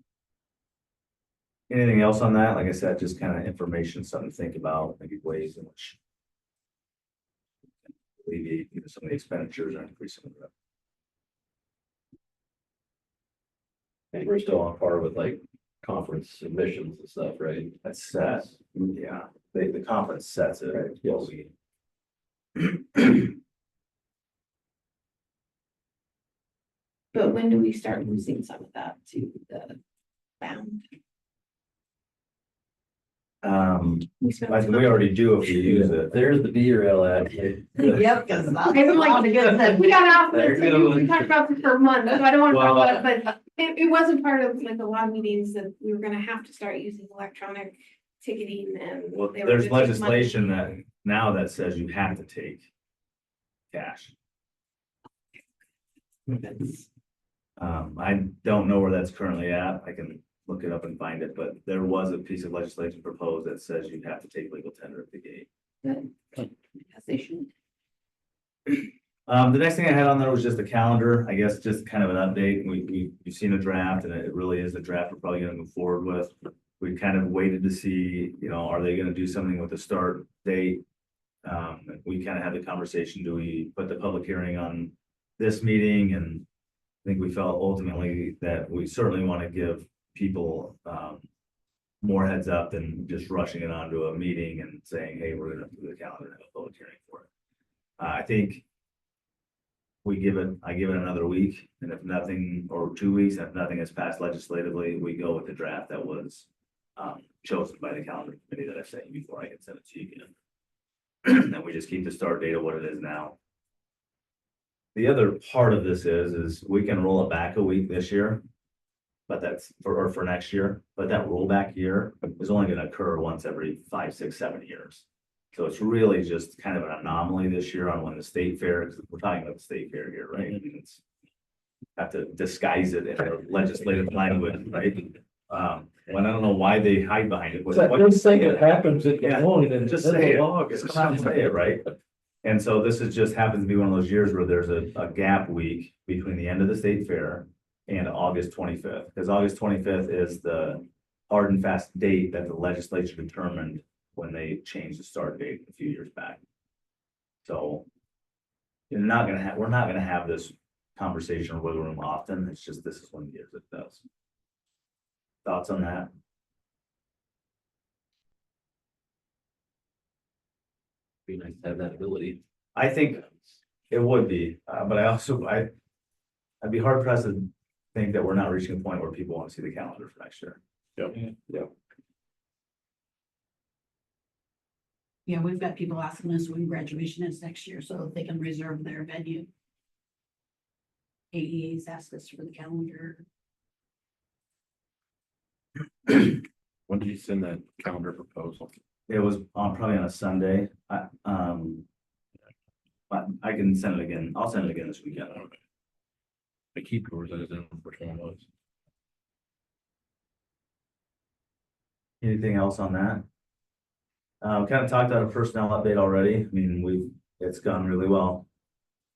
Anything else on that? Like I said, just kind of information, something to think about, maybe ways in which alleviate some of the expenditures or increase some of the. And we're still on par with like conference admissions and stuff, right? That's set, yeah, the conference sets it. Right, What yes. we- But when do we start losing some of that to the bound? We spent. I think we already do if we use it. There's the B-rail ad. Yep, because. I'm like, we got off this, we talked about this for a month, so I don't want to talk about it, but it wasn't part of like a lot of meetings that we were gonna have to start using electronic ticketing and. Well, they were there's gonna take money. legislation that now that says you have to take cash. I don't know where that's currently at. I can look it up and find it, but there was a piece of legislation proposed that says you have to take legal tender at the gate. Good. Yes, they should. The next thing I had on there was just a calendar, I guess, just kind of an update. We've seen a draft and it really is the draft we're probably gonna move forward with. We kind of waited to see, are they gonna do something with the start date? We kind of had the conversation, do we put the public hearing on this meeting? And I think we felt ultimately that we certainly want to give people more heads up than just rushing it onto a meeting and saying, hey, we're gonna do the calendar and have a public hearing for it. I think I give it another week, and if nothing, or 2 weeks, if nothing is passed legislatively, we go with the draft that was chosen by the calendar committee that I sent you before I can send it to you again. And we just keep the start date of what it is now. The other part of this is we can roll it back a week this year. But that's for next year, but that rollback year is only gonna occur once every 5, 6, 7 years. So it's really just kind of an anomaly this year on when the state fair, because we're talking about the state fair here, right? I mean, it's have to disguise it in a legislative language, right? When I don't know why they hide behind it. Just think it happens in Des Yeah, Moines in the just say middle it. of August. Just come out and say it, right? And so this is just happens to be one of those years where there's a gap week between the end of the state fair and August 25th, because August 25th is the hard and fast date that the legislature determined when they changed the start date a few years back. So we're not gonna have this conversation or wiggle room often. It's just, this is one of the years it does. Thoughts on that? Be nice to have that ability. I think it would be, but I'd be hard pressed to think that we're not reaching a point where people want to see the calendar for next year. Yeah, we've got people asking us when graduation is next year so that they can reserve their venue. AEA's asked us for the calendar. When did you send that calendar proposal? It was probably on a Sunday. But I can send it again. I'll send it again this weekend. I keep yours, I didn't know which one it was. Anything else on that? Kind of talked about a personnel update already. I mean, it's gone really well.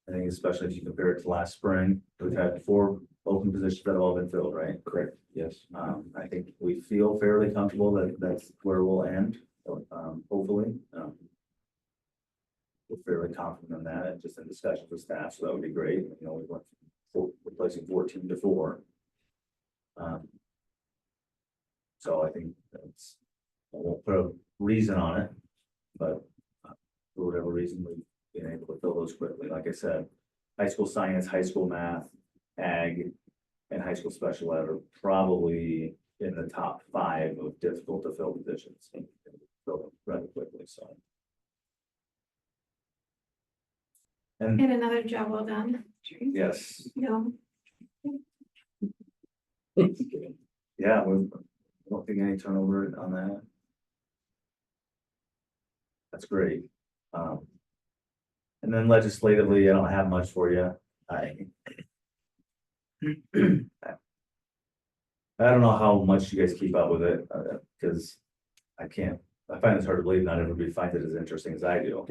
I think especially if you compare it to last spring, we've had 4 open positions that have all been filled, right? Correct. Yes. I think we feel fairly comfortable that that's where we'll end, hopefully. We're fairly confident in that, and just in discussions with staff, so that would be great. You know, we went from replacing 14 to 4. So I think that's, I won't put a reason on it, but for whatever reason, we've been able to fill those quickly. Like I said, high school science, high school math, ag, and high school special ed are probably in the top 5 of difficult to fill positions. And fill them rather quickly, so. And And another job well done. yes, No, yeah, we don't think any turnover on that. That's great. And then legislatively, I don't have much for you. I don't know how much you guys keep up with it, because I find this hard to believe not everybody finds it as interesting as I do.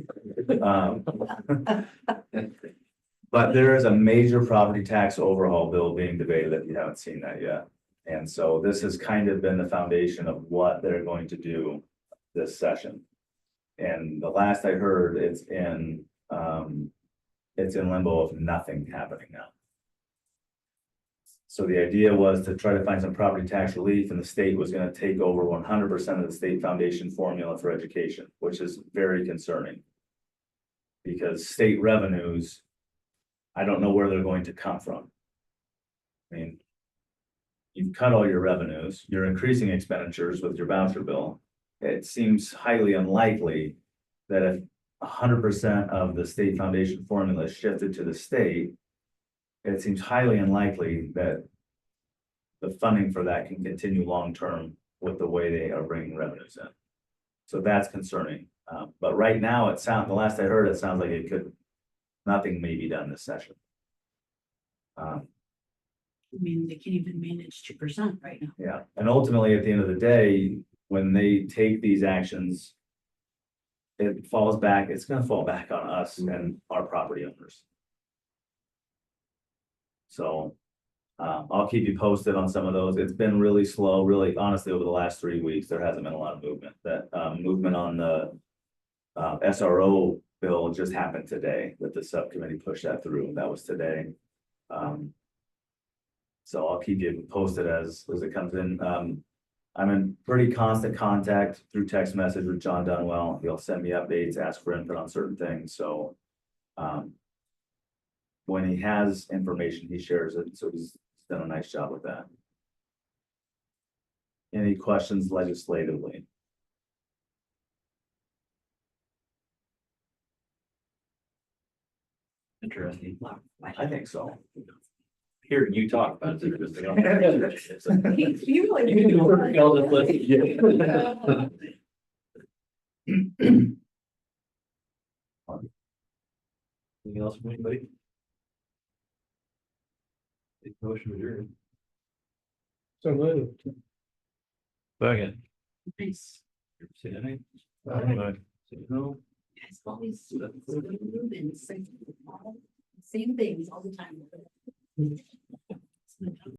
But there is a major property tax overhaul bill being debated if you haven't seen that yet. And so this has kind of been the foundation of what they're going to do this session. And the last I heard, it's in limbo of nothing happening now. So the idea was to try to find some property tax relief, and the state was going to take over 100% of the state foundation formula for education, which is very concerning. Because state revenues, I don't know where they're going to come from. I mean, you've cut all your revenues, you're increasing expenditures with your voucher bill. It seems highly unlikely that if 100% of the state foundation formula is shifted to the state, it seems highly unlikely that the funding for that can continue long-term with the way they are bringing revenues in. So that's concerning. But right now, the last I heard, it sounds like nothing may be done this session. I mean, they can't even manage 2% right now. Yeah, and ultimately, at the end of the day, when they take these actions, it's gonna fall back on us and our property owners. So, I'll keep you posted on some of those. It's been really slow, really, honestly, over the last 3 weeks, there hasn't been a lot of movement. That, movement on the SRO bill just happened today, that the subcommittee pushed that through, that was today. So I'll keep you posted as it comes in. I'm in pretty constant contact through text message with John Dunwell. He'll send me updates, ask for input on certain things, so. When he has information, he shares it, so he's done a nice job with that. Any questions legislatively? Interesting. I think so. Hearing you talk about it. Interesting. you really. You can do it. I'll just listen. Anything else from anybody? Take motion adjourned. So moved. Second. Nice. Say aye. Aye. Say no. Guys always same things all the time.